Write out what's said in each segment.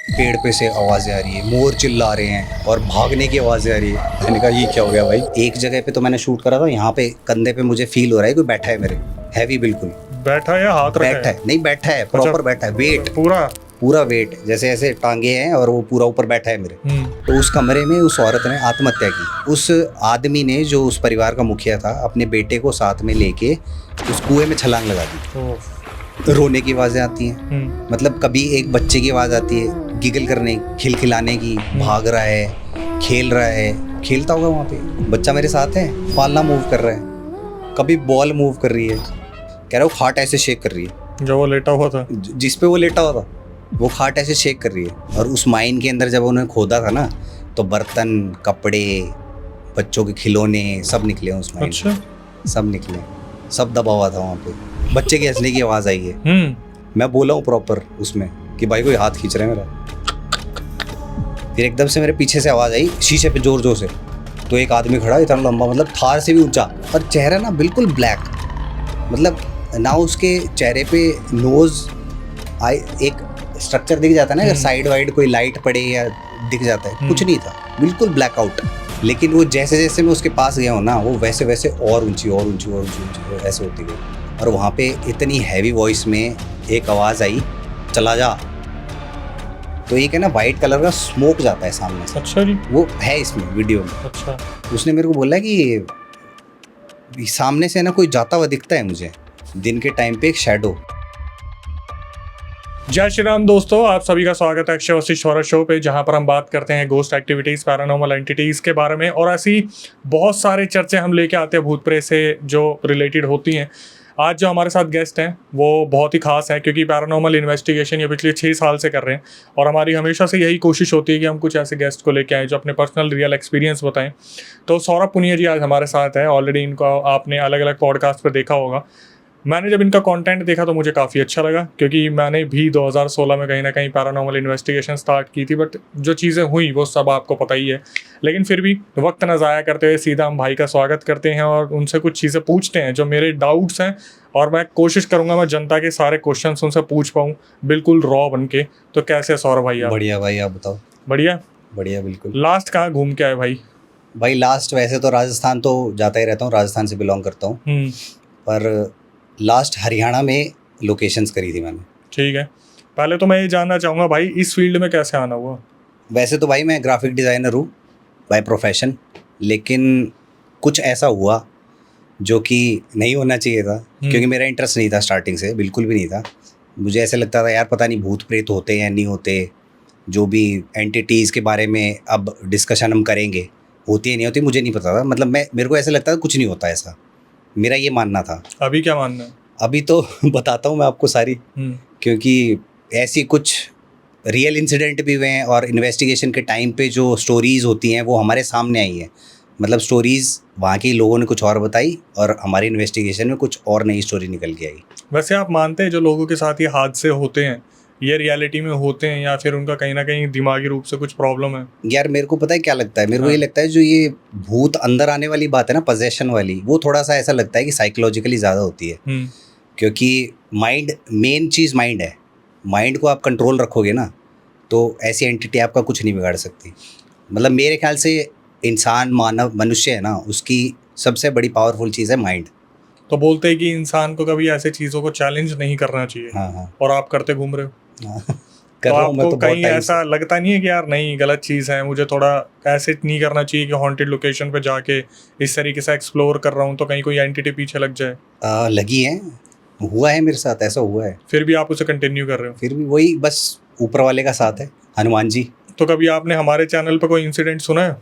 पेड़ पे से आवाज़ें आ रही है, मोर चिल्ला रहे हैं और भागने की आवाज़ें आ रही है। मैंने कहा ये क्या हो गया भाई। एक जगह पे तो मैंने शूट करा था, यहाँ पे कंधे पे मुझे फील हो रहा है कोई बैठा है मेरे, हैवी बिल्कुल। बैठा है या हाथ रखा बैठा है, नहीं बैठा है, प्रॉपर बैठा है, वेट पूरा पूरा वेट, जैसे ऐसे टांगे हैं और वो पूरा ऊपर बैठा है मेरे। तो उस कमरे में उस औरत ने आत्महत्या की। उस आदमी ने, जो उस परिवार का मुखिया था, अपने बेटे को साथ में लेके उस कुएं में छलांग लगा दी। रोने की आवाज़ें आती हैं, मतलब कभी एक बच्चे की आवाज़ आती है, गिगल करने, खिलखिलाने की, भाग रहा है, खेल रहा है, खेलता होगा वहाँ पे, बच्चा मेरे साथ है, पालना मूव कर रहा है, कभी बॉल मूव कर रही है, कह रहा हूँ खाट ऐसे शेक कर रही है, जो वो लेटा हुआ था, जिस पे वो लेटा हुआ था, वो खाट ऐसे शेक कर रही है। और उस माइन के अंदर जब उन्होंने खोदा था ना, तो बर्तन, कपड़े, बच्चों के खिलौने सब निकले उस माइन। अच्छा। सब निकले, सब दबा हुआ था वहाँ पे। बच्चे के हंसने की आवाज़ आई है। मैं बोला हूँ प्रॉपर उसमें कि भाई कोई हाथ खींच रहा है मेरा। फिर एकदम से मेरे पीछे से आवाज़ आई शीशे पे जोर जोर से, तो एक आदमी खड़ा, इतना लंबा, मतलब थार से भी ऊंचा, और चेहरा ना बिल्कुल ब्लैक, मतलब ना उसके चेहरे पे नोज आई, एक स्ट्रक्चर दिख जाता है ना, अगर साइड वाइड कोई लाइट पड़े या दिख जाता है, कुछ नहीं था, बिल्कुल ब्लैकआउट। लेकिन वो जैसे जैसे मैं उसके पास गया हूँ ना, वो वैसे वैसे और ऊंची और ऊंची और ऊंची ऐसे होती गई। और वहाँ पे इतनी हैवी वॉइस में एक आवाज़ आई, चला जा। तो एक है ना वाइट कलर का स्मोक जाता है सामने से। अच्छा जी। वो है इसमें वीडियो में। अच्छा। उसने मेरे को बोला कि सामने से ना कोई जाता हुआ दिखता है मुझे, दिन के टाइम पे एक शैडो। जय श्री राम दोस्तों, आप सभी का स्वागत है अक्षय वशिष्ठ हॉरर शो पे, जहां पर हम बात करते हैं गोस्ट एक्टिविटीज़, पैरानॉर्मल एंटिटीज़ के बारे में। और ऐसी बहुत सारे चर्चे हम लेके आते हैं भूत प्रेत से जो रिलेटेड होती हैं। आज जो हमारे साथ गेस्ट हैं वो बहुत ही खास है, क्योंकि पैरानॉर्मल इन्वेस्टिगेशन ये पिछले 6 साल से कर रहे हैं। और हमारी हमेशा से यही कोशिश होती है कि हम कुछ ऐसे गेस्ट को लेके आएँ जो अपने पर्सनल रियल एक्सपीरियंस बताएं। तो सौरभ पुनिया जी आज हमारे साथ हैं। ऑलरेडी इनको आपने अलग अलग पॉडकास्ट पर देखा होगा। मैंने जब इनका कंटेंट देखा तो मुझे काफ़ी अच्छा लगा, क्योंकि मैंने भी 2016 में कहीं ना कहीं पैरानॉर्मल इन्वेस्टिगेशन स्टार्ट की थी। बट जो चीज़ें हुई वो सब आपको पता ही है। लेकिन फिर भी वक्त न ज़ाया करते हुए सीधा हम भाई का स्वागत करते हैं और उनसे कुछ चीज़ें पूछते हैं जो मेरे डाउट्स हैं। और मैं कोशिश करूँगा मैं जनता के सारे क्वेश्चन उनसे पूछ पाऊँ बिल्कुल रॉ बन के। तो कैसे सौरभ भाई आप? बढ़िया भाई, आप बताओ। बढ़िया बढ़िया बिल्कुल। लास्ट कहाँ घूम के आए भाई? भाई लास्ट वैसे तो राजस्थान तो जाता ही रहता हूँ, राजस्थान से बिलोंग करता हूँ, पर लास्ट हरियाणा में लोकेशंस करी थी मैंने। ठीक है, पहले तो मैं ये जानना चाहूँगा भाई, इस फील्ड में कैसे आना हुआ? वैसे तो भाई मैं ग्राफिक डिज़ाइनर हूँ बाय प्रोफेशन, लेकिन कुछ ऐसा हुआ जो कि नहीं होना चाहिए था, क्योंकि मेरा इंटरेस्ट नहीं था स्टार्टिंग से, बिल्कुल भी नहीं था। मुझे ऐसे लगता था यार पता नहीं भूत प्रेत होते या नहीं होते, जो भी एंटिटीज़ के बारे में अब डिस्कशन हम करेंगे, होती है नहीं होती मुझे नहीं पता था। मतलब मेरे को ऐसे लगता था कुछ नहीं होता, ऐसा मेरा ये मानना था। अभी क्या मानना है? अभी तो बताता हूँ मैं आपको सारी, क्योंकि ऐसी कुछ रियल इंसिडेंट भी हुए हैं और इन्वेस्टिगेशन के टाइम पे जो स्टोरीज़ होती हैं वो हमारे सामने आई हैं। मतलब स्टोरीज़ वहाँ के लोगों ने कुछ और बताई और हमारी इन्वेस्टिगेशन में कुछ और नई स्टोरी निकल के आई। वैसे आप मानते हैं जो लोगों के साथ ये हादसे होते हैं ये रियलिटी में होते हैं, या फिर उनका कहीं ना कहीं दिमागी रूप से कुछ प्रॉब्लम है? यार मेरे को पता है क्या लगता है, मेरे को ये लगता है जो ये भूत अंदर आने वाली बात है ना, पोजेशन वाली, वो थोड़ा सा ऐसा लगता है कि साइकोलॉजिकली ज़्यादा होती है। क्योंकि माइंड, मेन चीज़ माइंड है। माइंड को आप कंट्रोल रखोगे ना तो ऐसी एंटिटी आपका कुछ नहीं बिगाड़ सकती। मतलब मेरे ख्याल से इंसान, मानव, मनुष्य है ना, उसकी सबसे बड़ी पावरफुल चीज़ है माइंड। तो बोलते हैं कि इंसान को कभी ऐसे चीज़ों को चैलेंज नहीं करना चाहिए। हाँ। और आप करते घूम रहे हो। कर तो रहा हूँ मैं आपको तो बहुत कहीं टाइम ऐसा से। लगता नहीं है कि यार नहीं गलत चीज़ है, मुझे थोड़ा ऐसे नहीं करना चाहिए कि हॉन्टेड लोकेशन पे जाके इस तरीके से एक्सप्लोर कर रहा हूँ तो कहीं कोई एंटिटी पीछे लग जाए? लगी है, हुआ है मेरे साथ, ऐसा हुआ है। फिर भी आप उसे कंटिन्यू कर रहे हो? फिर भी वही, बस ऊपर वाले का साथ है, हनुमान जी। तो कभी आपने हमारे चैनल पर कोई इंसिडेंट सुना है?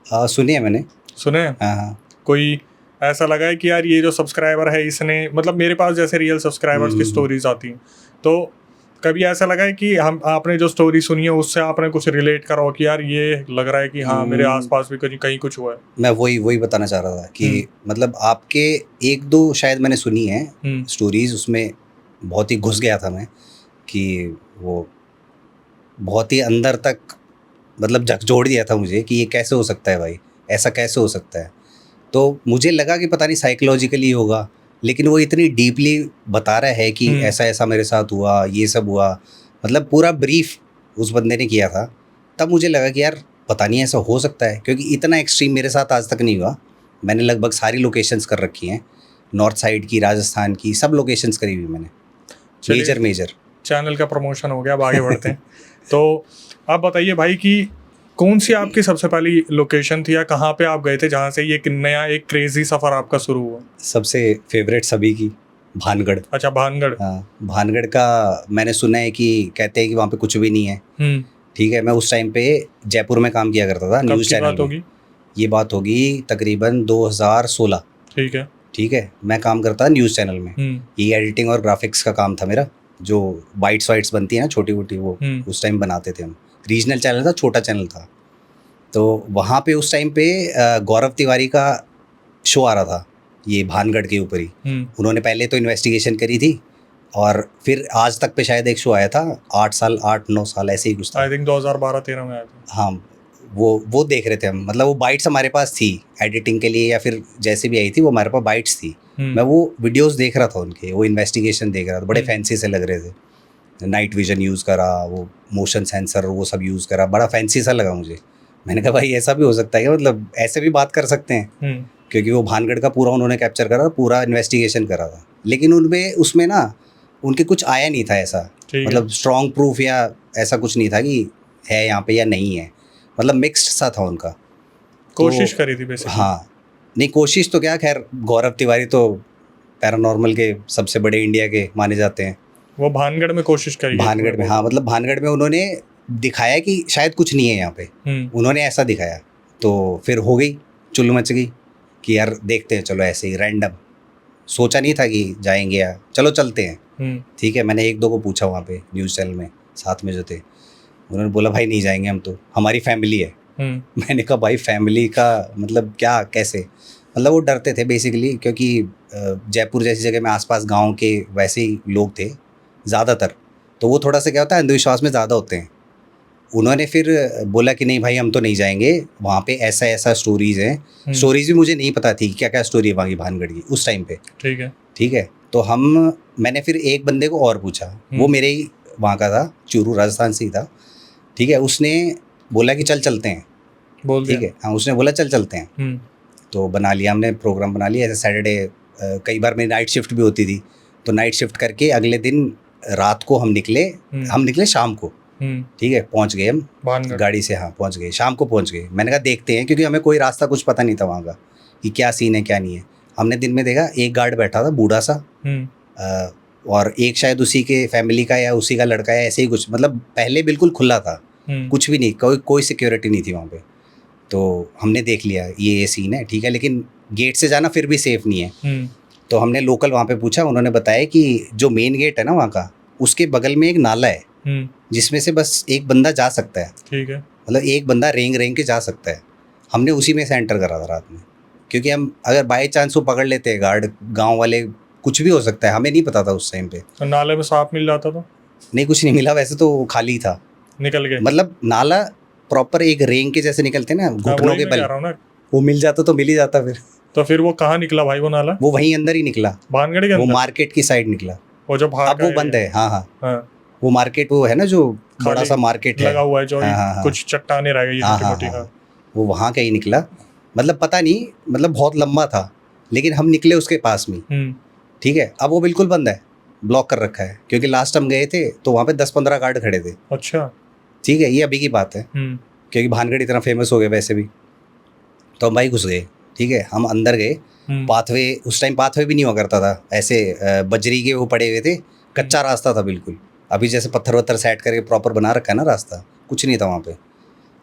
सुनी है मैंने। सुने हैं? हाँ। कोई ऐसा लगा है कि यार ये जो सब्सक्राइबर है इसने, मतलब मेरे पास जैसे रियल सब्सक्राइबर्स की स्टोरीज आती हैं, तो कभी ऐसा लगा है कि हम आपने जो स्टोरी सुनी है उससे आपने कुछ रिलेट करा हो कि यार ये लग रहा है कि हाँ मेरे आसपास भी कहीं कुछ हुआ है? मैं वही बताना चाह रहा था कि मतलब आपके एक दो शायद मैंने सुनी है स्टोरीज, उसमें बहुत ही घुस गया था मैं कि वो बहुत ही अंदर तक मतलब झकझोर दिया था मुझे कि ये कैसे हो सकता है भाई, ऐसा कैसे हो सकता है। तो मुझे लगा कि पता नहीं साइकोलॉजिकली होगा, लेकिन वो इतनी डीपली बता रहा है कि ऐसा ऐसा मेरे साथ हुआ, ये सब हुआ। मतलब पूरा ब्रीफ उस बंदे ने किया था। तब मुझे लगा कि यार पता नहीं ऐसा हो सकता है, क्योंकि इतना एक्सट्रीम मेरे साथ आज तक नहीं हुआ। मैंने लगभग सारी लोकेशंस कर रखी हैं, नॉर्थ साइड की, राजस्थान की, सब लोकेशंस करी हुई मैंने, चलिए, मेजर। चैनल का प्रमोशन हो गया, अब आगे बढ़ते हैं। तो आप बताइए भाई कि कौन सी आपकी सबसे पहली लोकेशन थी या कहाँ पे आप गए थे जहाँ से ये नया एक क्रेजी सफ़र आपका शुरू हुआ? सबसे फेवरेट सभी की भानगढ़। अच्छा, भानगढ़। हाँ, भानगढ़ का मैंने सुना है कि कहते हैं कि वहाँ पे कुछ भी नहीं है। ठीक है, मैं उस टाइम पे जयपुर में काम किया करता था न्यूज़ चैनल में। ये बात होगी तकरीबन 2016। ठीक है, मैं काम करता था न्यूज़ चैनल में। ये एडिटिंग और ग्राफिक्स का काम था मेरा, जो बाइट्स वाइट्स बनती है ना छोटी मोटी, वो उस टाइम बनाते थे हम। रीजनल चैनल था, छोटा चैनल था। तो वहाँ पे उस टाइम पे गौरव तिवारी का शो आ रहा था, ये भानगढ़ के ऊपर ही। उन्होंने पहले तो इन्वेस्टिगेशन करी थी और फिर आज तक पे शायद एक शो आया था, 8-9 साल ऐसे ही कुछ था। आई थिंक 2012-13 में आया था। हाँ, वो देख रहे थे हम। मतलब वो बाइट्स हमारे पास थी एडिटिंग के लिए, या फिर जैसे भी आई थी वो हमारे पास बाइट्स थी। मैं वो वीडियोस देख रहा था उनके, वो इन्वेस्टिगेशन देख रहा था। बड़े फैंसी से लग रहे थे, नाइट विजन यूज़ करा, वो मोशन सेंसर वो सब यूज़ करा, बड़ा फैंसी सा लगा मुझे। मैंने कहा भाई ऐसा भी हो सकता है क्या, मतलब ऐसे भी बात कर सकते हैं? क्योंकि वो भानगढ़ का पूरा उन्होंने कैप्चर करा, पूरा इन्वेस्टिगेशन करा था। लेकिन उनमें उसमें ना उनके कुछ आया नहीं था ऐसा, मतलब स्ट्रॉन्ग प्रूफ या ऐसा कुछ नहीं था कि है यहाँ पे या नहीं है। मतलब मिक्स्ड सा था उनका। कोशिश करी थी बेसिकली। हाँ, नहीं कोशिश तो क्या, खैर गौरव तिवारी तो पैरानॉर्मल के सबसे बड़े इंडिया के माने जाते हैं। वो भानगढ़ में कोशिश करी, भानगढ़ में। हाँ, मतलब भानगढ़ में उन्होंने दिखाया कि शायद कुछ नहीं है यहाँ पे। उन्होंने ऐसा दिखाया, तो फिर हो गई चुल मच गई कि यार देखते हैं, चलो ऐसे ही रैंडम। सोचा नहीं था कि जाएंगे या चलो चलते हैं। ठीक है, मैंने 1-2 को पूछा वहाँ पे न्यूज़ चैनल में साथ में जो थे, उन्होंने बोला भाई नहीं जाएंगे हम, तो हमारी फैमिली है। मैंने कहा भाई फैमिली का मतलब क्या, कैसे? मतलब वो डरते थे बेसिकली, क्योंकि जयपुर जैसी जगह में आसपास गांव के वैसे ही लोग थे ज़्यादातर, तो वो थोड़ा सा क्या होता है, अंधविश्वास में ज़्यादा होते हैं। उन्होंने फिर बोला कि नहीं भाई हम तो नहीं जाएंगे, वहाँ पे ऐसा ऐसा स्टोरीज़ हैं। स्टोरीज़ भी मुझे नहीं पता थी क्या क्या स्टोरी है वहाँ की भानगढ़ की उस टाइम पे। ठीक है, तो मैंने फिर एक बंदे को और पूछा, वो मेरे ही वहाँ का था, चूरू राजस्थान से ही था। ठीक है, उसने बोला कि चलते हैं। ठीक है, हाँ, उसने बोला चलते हैं। तो बना लिया हमने, प्रोग्राम बना लिया। ऐसे सैटरडे कई बार मेरी नाइट शिफ्ट भी होती थी, तो नाइट शिफ्ट करके अगले दिन रात को हम निकले शाम को। ठीक है, पहुंच गए हम गाड़ी से। हाँ, पहुंच गए, शाम को पहुंच गए। मैंने कहा देखते हैं, क्योंकि हमें कोई रास्ता कुछ पता नहीं था वहाँ का कि क्या सीन है क्या नहीं है। हमने दिन में देखा एक गार्ड बैठा था बूढ़ा सा, और एक शायद उसी के फैमिली का या उसी का लड़का है, ऐसे ही कुछ। मतलब पहले बिल्कुल खुला था, कुछ भी नहीं, कोई सिक्योरिटी नहीं थी वहाँ पे। तो हमने देख लिया ये सीन है। ठीक है, लेकिन गेट से जाना फिर भी सेफ़ नहीं है। तो हमने लोकल वहाँ पे पूछा, उन्होंने बताया कि जो मेन गेट है ना वहाँ का, उसके बगल में एक नाला है जिसमें से बस एक बंदा जा सकता है। ठीक है, मतलब एक बंदा रेंग के जा सकता है। हमने उसी में से एंटर करा था रात में, क्योंकि हम अगर बाई चांस वो पकड़ लेते हैं गार्ड, गांव वाले, कुछ भी हो सकता है, हमें नहीं पता था उस टाइम पे। तो नाले में सांप मिल जाता था? नहीं, कुछ नहीं मिला वैसे, तो खाली था, निकल गए। मतलब नाला प्रॉपर एक रेंग के जैसे निकलते ना घुटनों के बल, वो मिल जाता तो मिल ही जाता फिर। तो फिर वो कहाँ निकला भाई वो नाला? वो वहीं अंदर ही निकला, भानगढ़ के अंदर, वो मार्केट की साइड निकला। वो जो अब वो बंद है। हाँ, वो मार्केट वो है ना जो बड़ा सा मार्केट लगा हुआ है, जो कुछ चट्टाने रह गई छोटी-मोटी। वो वहाँ का ही निकला। मतलब पता नहीं, मतलब बहुत लंबा था, लेकिन हम निकले उसके पास में। ठीक है, अब वो बिल्कुल बंद है, ब्लॉक कर रखा है, क्योंकि लास्ट हम गए थे तो वहाँ पे 10-15 गार्ड खड़े थे। अच्छा, ठीक है, ये अभी की बात है, क्योंकि भानगढ़ इतना फेमस हो गया वैसे भी। तो हम भाई घुस गए। ठीक है, हम अंदर गए। पाथवे, उस टाइम पाथवे भी नहीं हुआ करता था, ऐसे बजरी के वो पड़े हुए थे, कच्चा रास्ता था बिल्कुल। अभी जैसे पत्थर वत्थर सेट करके प्रॉपर बना रखा है ना रास्ता, कुछ नहीं था वहाँ पे।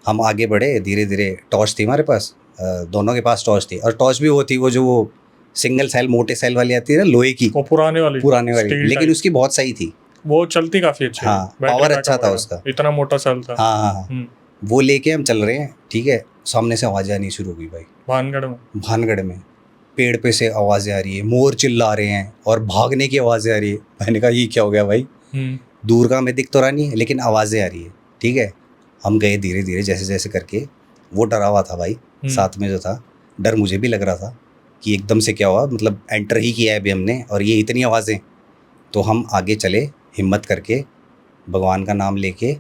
हम आगे बढ़े धीरे धीरे। टॉर्च थी हमारे पास, दोनों के पास टॉर्च थी, और टॉर्च भी वो थी वो जो वो सिंगल सेल मोटे सेल वाली आती है ना, लोहे की, वो पुराने वाली, लेकिन उसकी बहुत सही थी, वो चलती काफी अच्छी। हाँ, पावर अच्छा था उसका, इतना मोटा सेल था। हाँ, वो लेके हम चल रहे हैं। ठीक है, सामने से आवाज़ें आनी शुरू हो गई भाई। भानगढ़ में पेड़ पे से आवाज़ें आ रही है, मोर चिल्ला रहे हैं और भागने की आवाज़ें आ रही है। मैंने कहा ये क्या हो गया भाई, दूर का हमें दिख तो रहा नहीं है, लेकिन आवाज़ें आ रही है। ठीक है, हम गए धीरे धीरे जैसे जैसे करके। वो डरा हुआ था भाई साथ में जो था, डर मुझे भी लग रहा था कि एकदम से क्या हुआ, मतलब एंटर ही किया है अभी हमने और ये इतनी आवाज़ें। तो हम आगे चले हिम्मत करके, भगवान का नाम लेके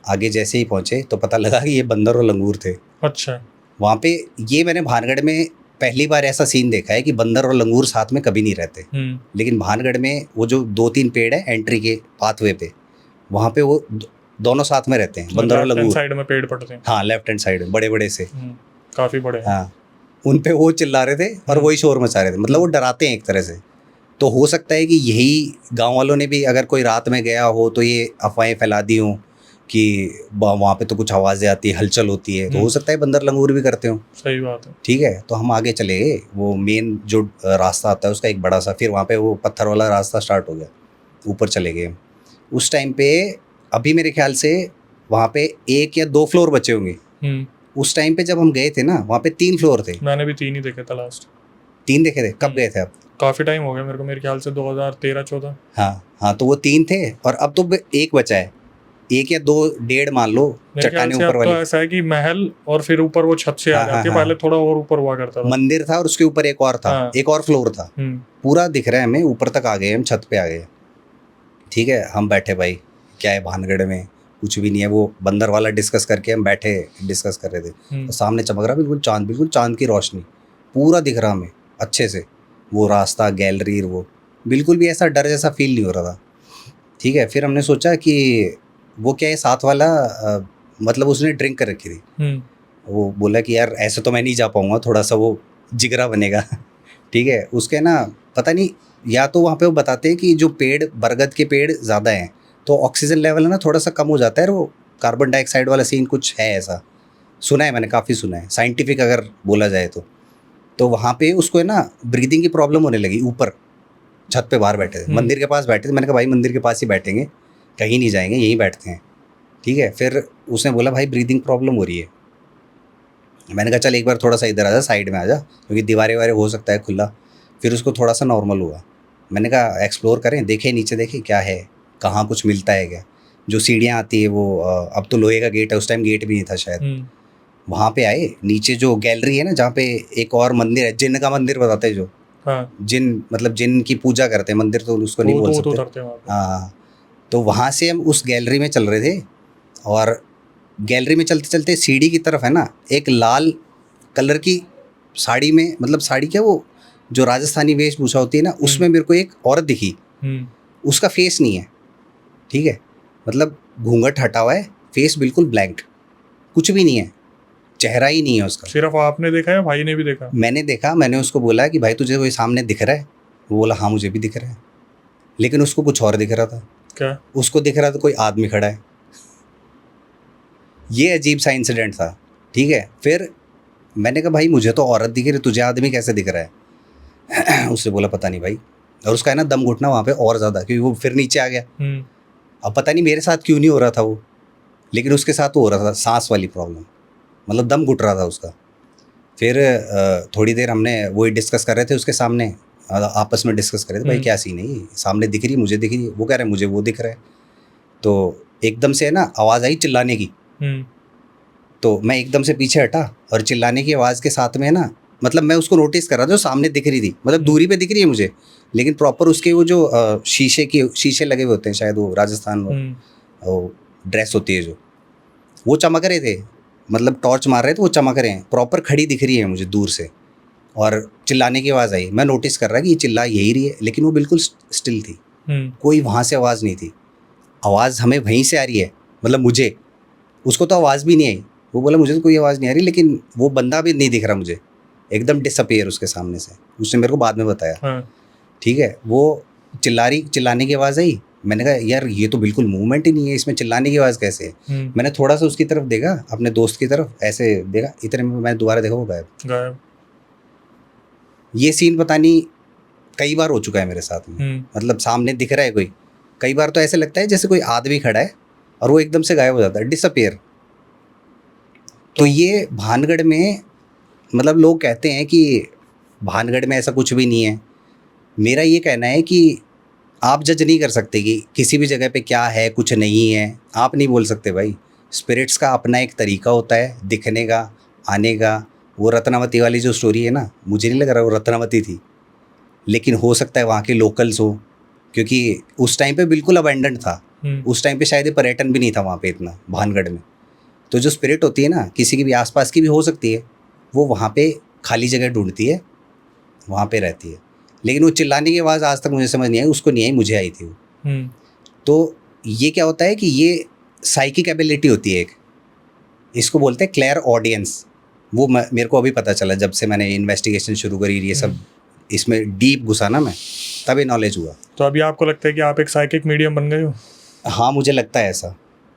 आगे जैसे ही पहुँचे तो पता लगा कि ये बंदर और लंगूर थे। अच्छा। वहाँ पे ये मैंने भानगढ़ में पहली बार ऐसा सीन देखा है कि बंदर और लंगूर साथ में कभी नहीं रहते। लेकिन भानगढ़ में वो जो 2-3 पेड़ है एंट्री के पाथवे पे, वहाँ पे वो दोनों साथ में रहते हैं, बंदर और लंगूर। साइड में पेड़ पड़ते हैं। हाँ, लेफ्ट हैंड साइड में बड़े बड़े से, काफी बड़े। हाँ, उन पे वो चिल्ला रहे थे और वही शोर मचा रहे थे, मतलब वो डराते हैं एक तरह से। तो हो सकता है कि यही गांव वालों ने भी अगर कोई रात में गया हो तो ये अफवाहें फैला दी हों कि वहाँ पे तो कुछ आवाज़ें आती है, हलचल होती है, तो हो सकता है बंदर लंगूर भी करते हो। सही बात है। ठीक है, तो हम आगे चले गए, वो मेन जो रास्ता आता है उसका एक बड़ा सा, फिर वहाँ पे वो पत्थर वाला रास्ता स्टार्ट हो गया, ऊपर चले गए। उस टाइम पे अभी मेरे ख्याल से वहाँ पे 1 या 2 फ्लोर बचे होंगे। उस टाइम पे जब हम गए थे ना, वहाँ पे 3 फ्लोर थे। मैंने भी 3 ही देखे था लास्ट। 3 देखे थे? कब गए थे आप? काफ़ी टाइम हो गया मेरे को, मेरे ख्याल से 2013-14। हाँ, तो वो 3 थे और अब तो 1 बचा है, 1 या 2 डेढ़ मान लो, चट्टाने ऊपर वाली। तो ऐसा है कि महल और फिर ऊपर वो छत से आ जाती है। पहले थोड़ा और ऊपर हुआ करता था, मंदिर था और उसके ऊपर एक और था, एक और फ्लोर था। पूरा दिख रहा है हमें, ऊपर तक आ गए हम, छत पे आ गए। ठीक है, हम बैठे, भाई क्या है भानगढ़ में, कुछ भी नहीं है। वो बंदर वाला डिस्कस करके हम बैठे डिस्कस कर रहे थे, तो सामने चमक रहा बिल्कुल चांद की रोशनी, पूरा दिख रहा हमें अच्छे से। वो रास्ता, गैलरी, वो बिल्कुल भी ऐसा डर जैसा फील नहीं हो रहा था। ठीक है, फिर हमने सोचा कि वो क्या है साथ वाला, मतलब उसने ड्रिंक कर रखी थी। वो बोला कि यार ऐसे तो मैं नहीं जा पाऊँगा, थोड़ा सा वो जिगरा बनेगा। ठीक है, उसके ना पता नहीं, या तो वहाँ पे वो बताते हैं कि जो पेड़, बरगद के पेड़ ज़्यादा हैं तो ऑक्सीजन लेवल है ना थोड़ा सा कम हो जाता है, वो कार्बन डाइऑक्साइड वाला सीन कुछ है ऐसा, सुना है मैंने, काफ़ी सुना है, साइंटिफिक अगर बोला जाए तो वहाँ पे उसको है ना ब्रीदिंग की प्रॉब्लम होने लगी। ऊपर छत पे बाहर बैठे थे, मंदिर के पास बैठे थे। मैंने कहा भाई मंदिर के पास ही बैठेंगे, कहीं नहीं जाएंगे, यहीं बैठते हैं। ठीक है, फिर उसने बोला भाई ब्रीदिंग प्रॉब्लम हो रही है। मैंने कहा चल एक बार थोड़ा सा इधर आ जा, साइड में आ जा, क्योंकि दीवारें वारे हो सकता है खुला। फिर उसको थोड़ा सा नॉर्मल हुआ। मैंने कहा एक्सप्लोर करें, देखें नीचे, देखें क्या है, कहाँ कुछ मिलता है क्या। जो सीढ़ियाँ आती है वो, अब तो लोहे का गेट है, उस टाइम गेट भी नहीं था शायद। वहाँ पे आए, नीचे जो गैलरी है ना जहाँ पे एक और मंदिर है, जिन का मंदिर बताते हैं जो, जिन मतलब जिन की पूजा करते हैं, मंदिर तो उसको नहीं बोल सकते। हाँ, तो वहाँ से हम उस गैलरी में चल रहे थे और गैलरी में चलते चलते सीढ़ी की तरफ है ना एक लाल कलर की साड़ी में, मतलब साड़ी क्या, वो जो राजस्थानी वेशभूषा होती है ना, उसमें मेरे को एक औरत दिखी। उसका फेस नहीं है, ठीक है, मतलब घूंघट हटा हुआ है, फेस बिल्कुल ब्लैंक, कुछ भी नहीं है, चेहरा ही नहीं है उसका। सिर्फ आपने देखा है, भाई ने भी देखा? मैंने देखा। मैंने उसको बोला कि भाई तुझे कोई सामने दिख रहा है? वो बोला हाँ मुझे भी दिख रहा है, लेकिन उसको कुछ और दिख रहा था। क्या? उसको दिख रहा था कोई आदमी खड़ा है। ये अजीब सा इंसिडेंट था। ठीक है, फिर मैंने कहा भाई मुझे तो औरत दिख रही, तुझे आदमी कैसे दिख रहा है? उससे बोला पता नहीं भाई। और उसका है ना दम घुटना वहाँ पे और ज़्यादा, क्योंकि वो फिर नीचे आ गया। अब पता नहीं मेरे साथ क्यों नहीं हो रहा था वो, लेकिन उसके साथ वो हो रहा था, सांस वाली प्रॉब्लम, मतलब दम घुट रहा था उसका। फिर थोड़ी देर हमने वही डिस्कस कर रहे थे उसके सामने, आपस में डिस्कस कर रहे थे भाई क्या सीन है, ये सामने दिख रही है, मुझे दिख रही है, वो कह रहे हैं मुझे वो दिख रहा है। तो एकदम से है ना आवाज़ आई चिल्लाने की। तो मैं एकदम से पीछे हटा और चिल्लाने की आवाज़ के साथ में है ना, मतलब मैं उसको नोटिस कर रहा था, जो सामने दिख रही थी, मतलब दूरी पे दिख रही है मुझे, लेकिन प्रॉपर उसके वो जो शीशे लगे हुए होते हैं शायद, वो राजस्थान वो ड्रेस होती है जो, वो चमक रहे थे, मतलब टॉर्च मार रहे थे, वो चमक रहे हैं, प्रॉपर खड़ी दिख रही है मुझे दूर से। और चिल्लाने की आवाज़ आई, मैं नोटिस कर रहा कि ये चिल्ला यही रही है, लेकिन वो बिल्कुल स्टिल थी, कोई वहाँ से आवाज़ नहीं थी। आवाज़ हमें वहीं से आ रही है, मतलब मुझे, उसको तो आवाज़ भी नहीं आई। वो बोला मुझे तो कोई आवाज़ नहीं आ रही, लेकिन वो बंदा भी नहीं दिख रहा मुझे, एकदम डिसअपीयर उसके सामने से। उसने मेरे को बाद में बताया। ठीक है, वो चिल्लाने की आवाज़ आई। मैंने कहा यार ये तो बिल्कुल मूवमेंट ही नहीं है, इसमें चिल्लाने की आवाज़ कैसे है? मैंने थोड़ा सा उसकी तरफ देखा, अपने दोस्त की तरफ ऐसे देखा, इतने में मैंने दोबारा देखा वो गायब। ये सीन पता नहीं कई बार हो चुका है मेरे साथ में, मतलब सामने दिख रहा है कोई, कई बार तो ऐसे लगता है जैसे कोई आदमी खड़ा है और वो एकदम से गायब हो जाता है, डिसअपीयर। तो ये भानगढ़ में, मतलब लोग कहते हैं कि भानगढ़ में ऐसा कुछ भी नहीं है। मेरा ये कहना है कि आप जज नहीं कर सकते कि किसी भी जगह पे क्या है कुछ नहीं है, आप नहीं बोल सकते भाई। स्पिरिट्स का अपना एक तरीका होता है दिखने का, आने का। वो रत्नावती वाली जो स्टोरी है ना, मुझे नहीं लग रहा वो रत्नावती थी, लेकिन हो सकता है वहाँ के लोकल्स हो, क्योंकि उस टाइम पे बिल्कुल अबैंडन्ड था। उस टाइम पे शायद ये पर्यटन भी नहीं था वहाँ पे इतना, भानगढ़ में। तो जो स्पिरिट होती है ना, किसी की भी आसपास की भी हो सकती है, वो वहाँ पे खाली जगह ढूंढती है, वहाँ पे रहती है। लेकिन वो चिल्लाने की आवाज़ आज तक मुझे समझ नहीं आई, उसको नहीं आई, मुझे आई थी वो। तो ये क्या होता है कि ये साइकिक एबिलिटी होती है एक, इसको बोलते हैं क्लेयर ऑडियंस। वो मेरे को अभी पता चला जब से मैंने इन्वेस्टिगेशन शुरू करी, ये सब इसमें डीप घुसा ना मैं, तब ये नॉलेज हुआ। तो अभी आपको लगता है कि आप एक साइकिक मीडियम बन गए हो? हाँ, मुझे लगता है ऐसा,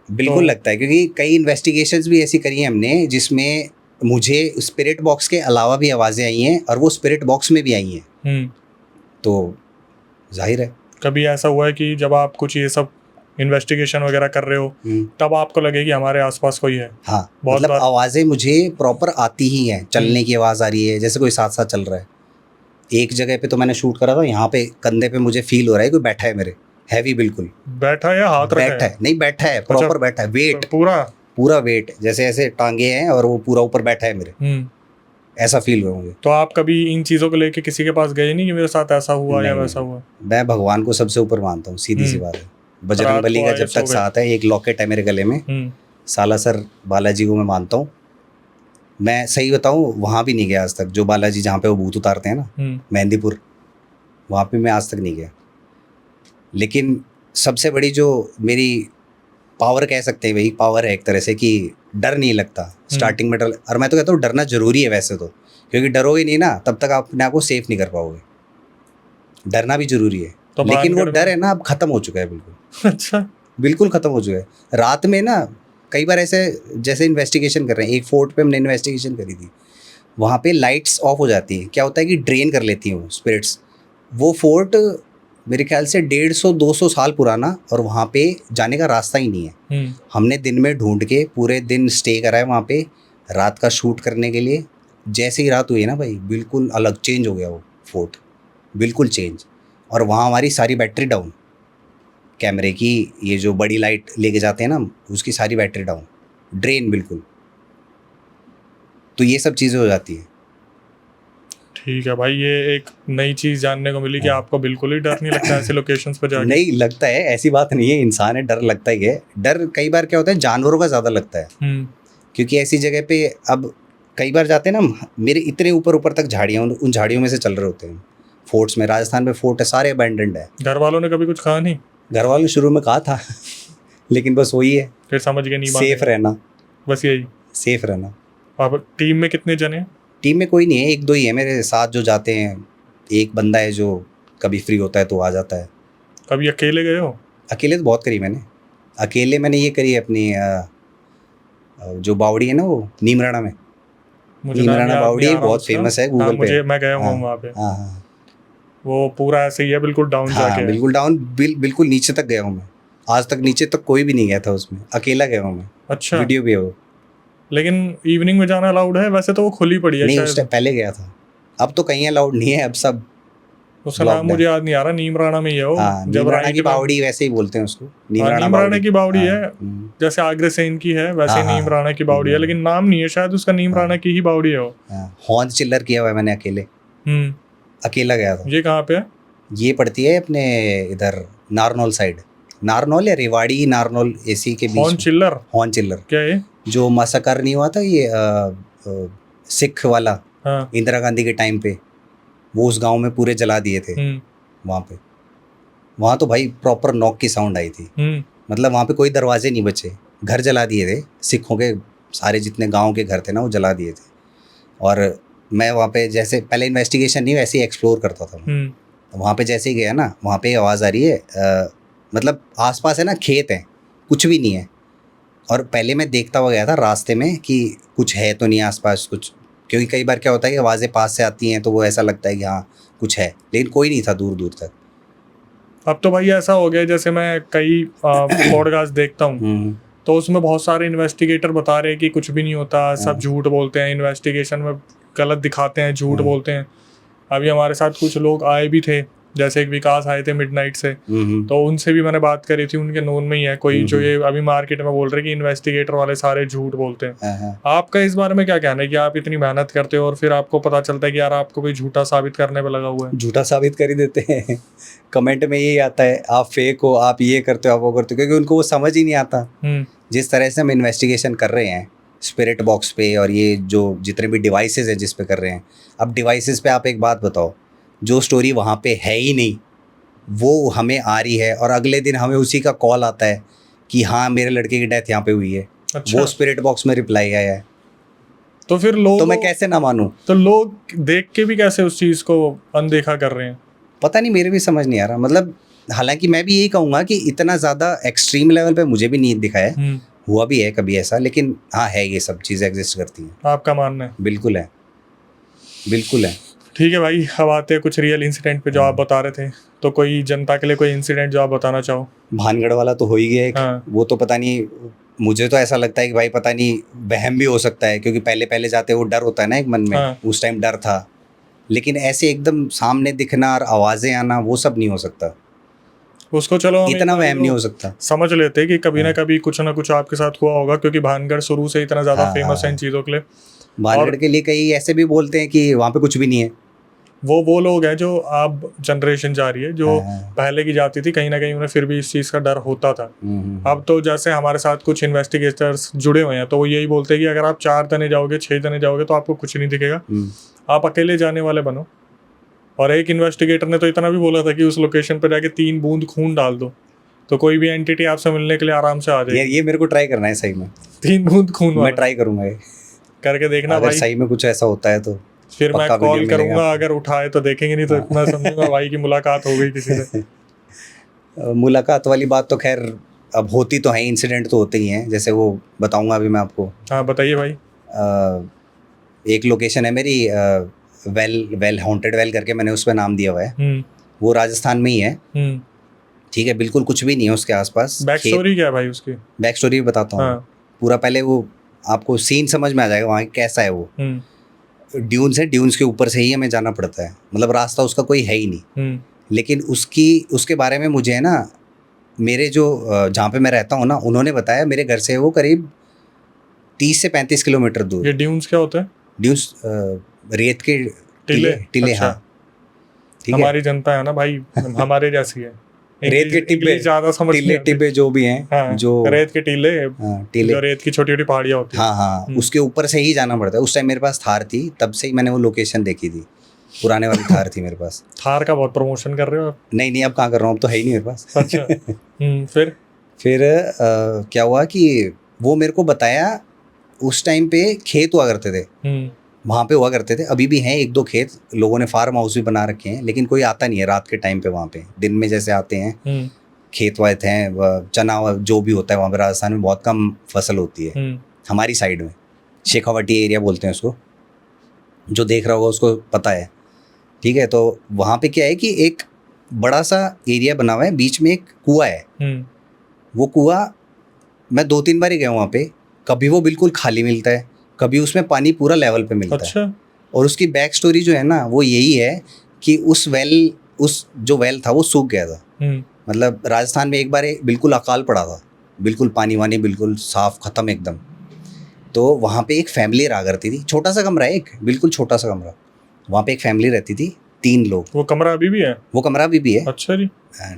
बिल्कुल लगता है, क्योंकि कई इन्वेस्टिगेशंस भी ऐसी करी हैं हमने जिसमें मुझे स्पिरिट बॉक्स के अलावा भी आवाज़ें आई हैं और वो स्पिरिट बॉक्स में भी आई हैं। तो जाहिर है कभी ऐसा हुआ है कि जब आप कुछ ये सब इन्वेस्टिगेशन वगैरह कर रहे हो तब आपको लगे कि हमारे आसपास कोई है? हाँ, मतलब आवाज़ें मुझे प्रॉपर आती ही हैं, चलने की आवाज़ आ रही है, जैसे कोई साथ साथ चल रहा है। एक जगह पे तो मैंने शूट करा था, यहाँ पे कंधे पे मुझे फील हो रहा है कोई बैठा है मेरे, हैवी बिल्कुल। बैठा है या हाथ रखा है? बैठा है, नहीं बैठा है, प्रॉपर बैठा है, वेट पूरा वेट, जैसे ऐसे टांगे हैं और वो पूरा ऊपर बैठा है मेरे, ऐसा फील हुआ मुझे। तो आप कभी इन चीज़ों को लेके किसी के पास गए नहीं कि मेरे साथ ऐसा हुआ या वैसा हुआ? मैं भगवान को सबसे ऊपर मानता हूँ, सीधी सी बात है। बजरंगबली का जब तक साथ है, एक लॉकेट है मेरे गले में, सालासर बालाजी को मैं मानता हूँ। मैं सही बताऊँ, वहाँ भी नहीं गया आज तक, जो बालाजी जहाँ पे वो भूत उतारते हैं ना, मेहंदीपुर, वहाँ पे मैं आज तक नहीं गया। लेकिन सबसे बड़ी जो मेरी पावर कह सकते हैं, वही पावर है एक तरह से, कि डर नहीं लगता स्टार्टिंग में। डर, और मैं तो कहता हूँ डरना जरूरी है वैसे तो, क्योंकि डरोगे नहीं ना तब तक आप अपने आप को सेफ नहीं कर पाओगे। डरना भी जरूरी है, तो लेकिन वो डर है ना अब खत्म हो चुका है बिल्कुल। अच्छा, बिल्कुल खत्म हो चुका है। रात में ना कई बार ऐसे, जैसे इन्वेस्टिगेशन कर रहे हैं, एक फोर्ट पे हमने इन्वेस्टिगेशन करी थी, वहाँ पे लाइट्स ऑफ हो जाती हैं। क्या होता है कि ड्रेन कर लेती हैं वो स्पिरिट्स। वो फोर्ट मेरे ख्याल से 150-200 साल पुराना, और वहाँ पे जाने का रास्ता ही नहीं है। हमने दिन में ढूंढ के पूरे दिन स्टे करा है वहाँ पे, रात का शूट करने के लिए। जैसे ही रात हुई ना भाई, बिल्कुल अलग चेंज हो गया वो फोर्ट, बिल्कुल चेंज। और वहाँ हमारी सारी बैटरी डाउन, कैमरे की ये जो बड़ी लाइट लेके जाते हैं ना, उसकी सारी बैटरी डाउन, ड्रेन बिल्कुल। तो ये सब चीज़ें हो जाती हैं। ठीक है भाई, ये एक नई चीज़ जानने को मिली कि आपको बिल्कुल ही डर नहीं लगता ऐसे लोकेशंस पर जाके? नहीं लगता है, ऐसी बात नहीं है, इंसान है, डर लगता ही है। डर कई बार क्या होता है, जानवरों का ज़्यादा लगता है, क्योंकि ऐसी जगह पे अब कई बार जाते हैं ना, मेरे इतने ऊपर तक झाड़ियाँ, उन झाड़ियों में से चल रहे होते हैं फोर्ट्स में। राजस्थान में फोर्ट है, सारे अबैंडन्ड है। घर वालों ने कभी कुछ कहा नहीं? घर वालों ने शुरू में कहा था लेकिन बस वही है, फिर समझ गए, नहीं सेफ रहना, बस यही सेफ रहना। अब टीम में कितने जने हैं? टीम में कोई नहीं है, 1-2 ही है मेरे साथ जो जाते हैं। एक बंदा है जो कभी फ्री होता है तो आ जाता है। कभी अकेले गए हो? अकेले तो बहुत करी मैंने। अकेले मैंने ये करी अपनी जो बावड़ी है ना, वो नीमराणा में, नीमराणा बावड़ी बहुत फेमस है गूगल पे। मैं गया हूँ वहाँ पे। वो पूरा ऐसे ही है, बिल्कुल डाउन जाके। बिल्कुल डाउन, बिल्कुल नीचे तक गया हूँ मैं। आज तक नीचे तक कोई भी नहीं गया था उसमें, अकेला गया हूँ मैं। अच्छा, वीडियो भी है वो। लेकिन इवनिंग में जाना अलाउड है? वैसे तो वो खुली पड़ी है। नहीं, उस टाइम पहले गया था, अब तो कहीं अलाउड नहीं है, अब सब। उसका नाम मुझे याद नहीं आ रहा, नीमराणा में ही है वो। नीमराणा की बावड़ी वैसे ही बोलते हैं उसको, नीमराणा की बावड़ी है। जैसे आग्रसेन की है वैसे नीमराणा की बावड़ी है, लेकिन नाम नहीं है शायद उसका, नीमराणा की ही बावड़ी है वो। हॉर्न चिल्लर किया हुआ है मैंने अकेले, अकेला गया था। ये कहाँ पे है? ये पड़ती है अपने इधर नारनौल साइड, नारनौल या रेवाड़ी, नारनौल एसी के बीच। हॉर्न चिल्लर? हॉर्न चिल्लर क्या है? जो मसाकर नहीं हुआ था ये सिख वाला, इंदिरा गांधी के टाइम पे, वो उस गांव में पूरे जला दिए थे। वहाँ पे, वहाँ तो भाई प्रॉपर नॉक की साउंड आई थी। मतलब वहाँ पे कोई दरवाजे नहीं बचे, घर जला दिए थे सिखों के, सारे जितने गांव के घर थे ना वो जला दिए थे। और मैं वहाँ पे जैसे पहले इन्वेस्टिगेशन नहीं, वैसे ही एक्सप्लोर करता था। वहाँ पे जैसे ही गया ना, वहाँ पे आवाज़ आ रही है, मतलब आसपास है ना खेत है, कुछ भी नहीं है। और पहले मैं देखता हुआ गया था रास्ते में कि कुछ है तो नहीं आसपास कुछ, क्योंकि कई बार क्या होता है कि आवाज़ें पास से आती हैं तो वो ऐसा लगता है कि हाँ कुछ है, लेकिन कोई नहीं था दूर दूर तक। अब तो भाई ऐसा हो गया, जैसे मैं कई पॉडकास्ट देखता हूँ तो उसमें बहुत सारे इन्वेस्टिगेटर बता रहे हैं कि कुछ भी नहीं होता, सब झूठ बोलते हैं, इन्वेस्टिगेशन में गलत दिखाते हैं, झूठ बोलते हैं। अभी हमारे साथ कुछ लोग आए भी थे जैसे एक विकास आए थे मिडनाइट से, तो उनसे भी मैंने बात करी थी, उनके नोन में ही है कोई जो ये अभी मार्केट में बोल रहे कि इन्वेस्टिगेटर वाले सारे झूठ बोलते हैं। आपका इस बारे में क्या कहना है कि आप इतनी मेहनत करते हो और फिर आपको पता चलता है कि यार आपको कोई झूठा साबित करने पे लगा हुआ है? झूठा साबित कर ही देते हैं। कमेंट में यही आता है, आप फेक हो, आप ये करते हो, आप वो करते हो, क्योंकि उनको वो समझ ही नहीं आता। जिस तरह से हम इन्वेस्टिगेशन कर रहे हैं स्पिरिट बॉक्स पे और ये जो जितने भी डिवाइसेस हैं जिस पे कर रहे हैं, अब डिवाइसेस पे आप एक बात बताओ, जो स्टोरी वहाँ पे है ही नहीं वो हमें आ रही है और अगले दिन हमें उसी का कॉल आता है कि हाँ मेरे लड़के की डेथ यहाँ पे हुई है। अच्छा। वो स्पिरिट बॉक्स में रिप्लाई आया है, तो फिर लोग, तो मैं कैसे ना मानूं? तो लोग देख के भी कैसे उस चीज़ को अनदेखा कर रहे हैं? पता नहीं, मेरे भी समझ नहीं आ रहा। मतलब हालांकि मैं भी यही कहूँगा कि इतना ज़्यादा एक्सट्रीम लेवल पे मुझे भी नहीं दिखा है, हुआ भी है कभी ऐसा, लेकिन हाँ है, ये सब चीज़ें एग्जिस्ट करती हैं। आपका मानना है? बिल्कुल है, बिल्कुल है। ठीक है भाई, अब आते हैं कुछ रियल इंसिडेंट पे जो आप बता रहे थे। तो कोई जनता के लिए कोई इंसिडेंट जो आप बताना चाहो? भानगढ़ वाला तो हो ही गया एक। हाँ। वो तो पता नहीं, मुझे तो ऐसा लगता है कि भाई पता नहीं वहम भी हो सकता है, क्योंकि पहले पहले जाते वो डर होता है ना एक मन में। हाँ। उस टाइम डर था, लेकिन ऐसे एकदम सामने दिखना और आवाज़ें आना वो सब नहीं हो सकता। उसको चलो इतना वहम नहीं हो सकता, समझ लेते कि कभी ना कभी कुछ ना कुछ आपके साथ हुआ होगा, क्योंकि भानगढ़ शुरू से इतना ज़्यादा फेमस है इन चीज़ों के लिए। भानगढ़ के लिए कई ऐसे भी बोलते हैं कि वहाँ पे कुछ भी नहीं है। वो लोग हैं जो अब जनरेशन जा रही है, जो पहले की जाती थी, कहीं ना कहीं उन्हें फिर भी इस चीज़ का डर होता था। अब तो जैसे हमारे साथ कुछ इन्वेस्टिगेटर्स जुड़े हुए हैं, तो वो यही बोलते हैं कि अगर आप 4 दिन जाओगे, 6 दिन जाओगे तो आपको कुछ नहीं दिखेगा, आप अकेले जाने वाले बनो। और एक इन्वेस्टिगेटर ने तो इतना भी बोला था कि उस लोकेशन पर जाके 3 बूंद खून डाल दो तो कोई भी एंटिटी आपसे मिलने के लिए आराम से आ जाएगी। ये मेरे को ट्राई करना है सही में, 3 बूंद खून मैं ट्राई करूंगा ये करके देखना भाई, सही में कुछ ऐसा होता है तो फिर मैं कॉल करूंगा, अगर उठाए तो देखेंगे, नहीं तो मैं समझूंगा भाई की मुलाकात हो गई किसी से। मुलाकात वाली बात तो खैर अब होती तो है, इंसिडेंट तो होते ही हैं, जैसे वो बताऊंगा अभी मैं आपको। हाँ बताइए भाई। एक लोकेशन है मेरी, वेल हॉन्टेड वेल करके मैंने उस पर नाम दिया हुआ है। वो राजस्थान में ही है। ठीक है, बिल्कुल कुछ भी नहीं है उसके आसपास। बैक स्टोरी क्या है भाई उसकी? बैक स्टोरी भी बताता हूँ। हाँ। पूरा पहले वो आपको सीन समझ में आ जाएगा वहाँ कैसा है। वो ड्यून्स है, ड्यून्स के ऊपर से ही हमें जाना पड़ता है, मतलब रास्ता उसका कोई है ही नहीं। लेकिन उसके बारे में मुझे है ना, मेरे जो जहाँ पे मैं रहता हूँ ना, उन्होंने बताया, मेरे घर से वो करीब 30 से 35 किलोमीटर दूर। ये ड्यून्स क्या होता है? ड्यून्स रेत के टीले। अच्छा। हाँ ठीक है, हमारी जनता है ना भाई, हमारे जैसी है। रेत के टिब्बे ज्यादा समझ टिब्बे जो भी हैं। हाँ, जो रेत के टीले। जो रेत की छोटी छोटी पहाड़ियाँ होती हैं। हाँ, उसके ऊपर से ही जाना पड़ता है। उस टाइम मेरे पास थार थी, तब से ही मैंने वो लोकेशन देखी थी, पुराने वाली थार थी मेरे पास। थार का बहुत प्रमोशन कर रहे हो आप? नहीं, अब कहाँ कर रहा हूँ, अब तो है ही नहीं मेरे पास। अच्छा। फिर क्या हुआ कि वो मेरे को बताया, उस टाइम पे खेत हुआ करते थे वहाँ पे, हुआ करते थे, अभी भी हैं 1-2 खेत, लोगों ने फार्म हाउस भी बना रखे हैं, लेकिन कोई आता नहीं है रात के टाइम पे वहाँ पे। दिन में जैसे आते हैं, खेत वात हैं, चना जो भी होता है वहाँ पे राजस्थान में बहुत कम फसल होती है। हमारी साइड में शेखावटी एरिया बोलते हैं उसको, जो देख रहा होगा उसको पता है। ठीक है, तो वहाँ पे क्या है कि एक बड़ा सा एरिया बना हुआ है, बीच में एक कुआं है। वो कुआं मैं 2-3 बार ही गया वहाँ पे, कभी वो बिल्कुल खाली मिलता है, कभी उसमें पानी पूरा लेवल पे मिलता है। और उसकी बैक स्टोरी जो है ना, वो यही है कि उस जो वेल था वो सूख गया था। मतलब राजस्थान में एक बार बिल्कुल अकाल पड़ा था, बिल्कुल पानी वानी बिल्कुल साफ खत्म एकदम। तो वहाँ पे एक फैमिली रहा करती थी, छोटा सा कमरा है, एक बिल्कुल छोटा सा कमरा, वहाँ पे एक फैमिली रहती थी, 3 लोग। वो कमरा अभी भी है? वो कमरा अभी भी है। अच्छा जी।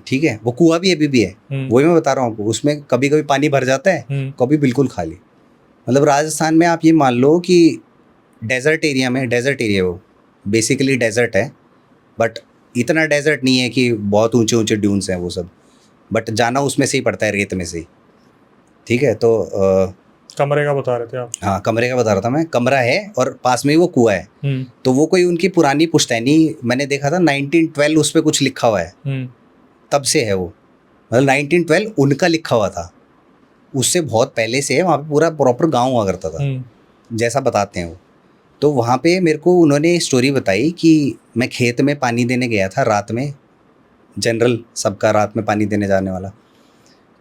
ठीक है, वो कुआं भी अभी भी है, वही मैं बता रहा हूँ आपको। उसमें कभी कभी पानी भर जाता है, कभी बिल्कुल खाली। मतलब राजस्थान में आप ये मान लो कि डेजर्ट एरिया वो बेसिकली डेजर्ट है, बट इतना डेजर्ट नहीं है कि बहुत ऊंचे ऊंचे ड्यून्स हैं वो सब, बट जाना उसमें से ही पड़ता है, रेत में से ही। ठीक है, तो कमरे का बता रहे थे आप? हाँ, कमरे का बता रहा था मैं। कमरा है और पास में ही वो कुआं है। तो वो कोई उनकी पुरानी पुश्तैनी, मैंने देखा था 1912 उस पर कुछ लिखा हुआ है, तब से है वो, मतलब 1912 उनका लिखा हुआ था, उससे बहुत पहले से है। वहाँ पे पूरा प्रॉपर गांव हुआ करता था, जैसा बताते हैं वो। तो वहाँ पे मेरे को उन्होंने स्टोरी बताई कि मैं खेत में पानी देने गया था रात में, जनरल सबका रात में पानी देने जाने वाला।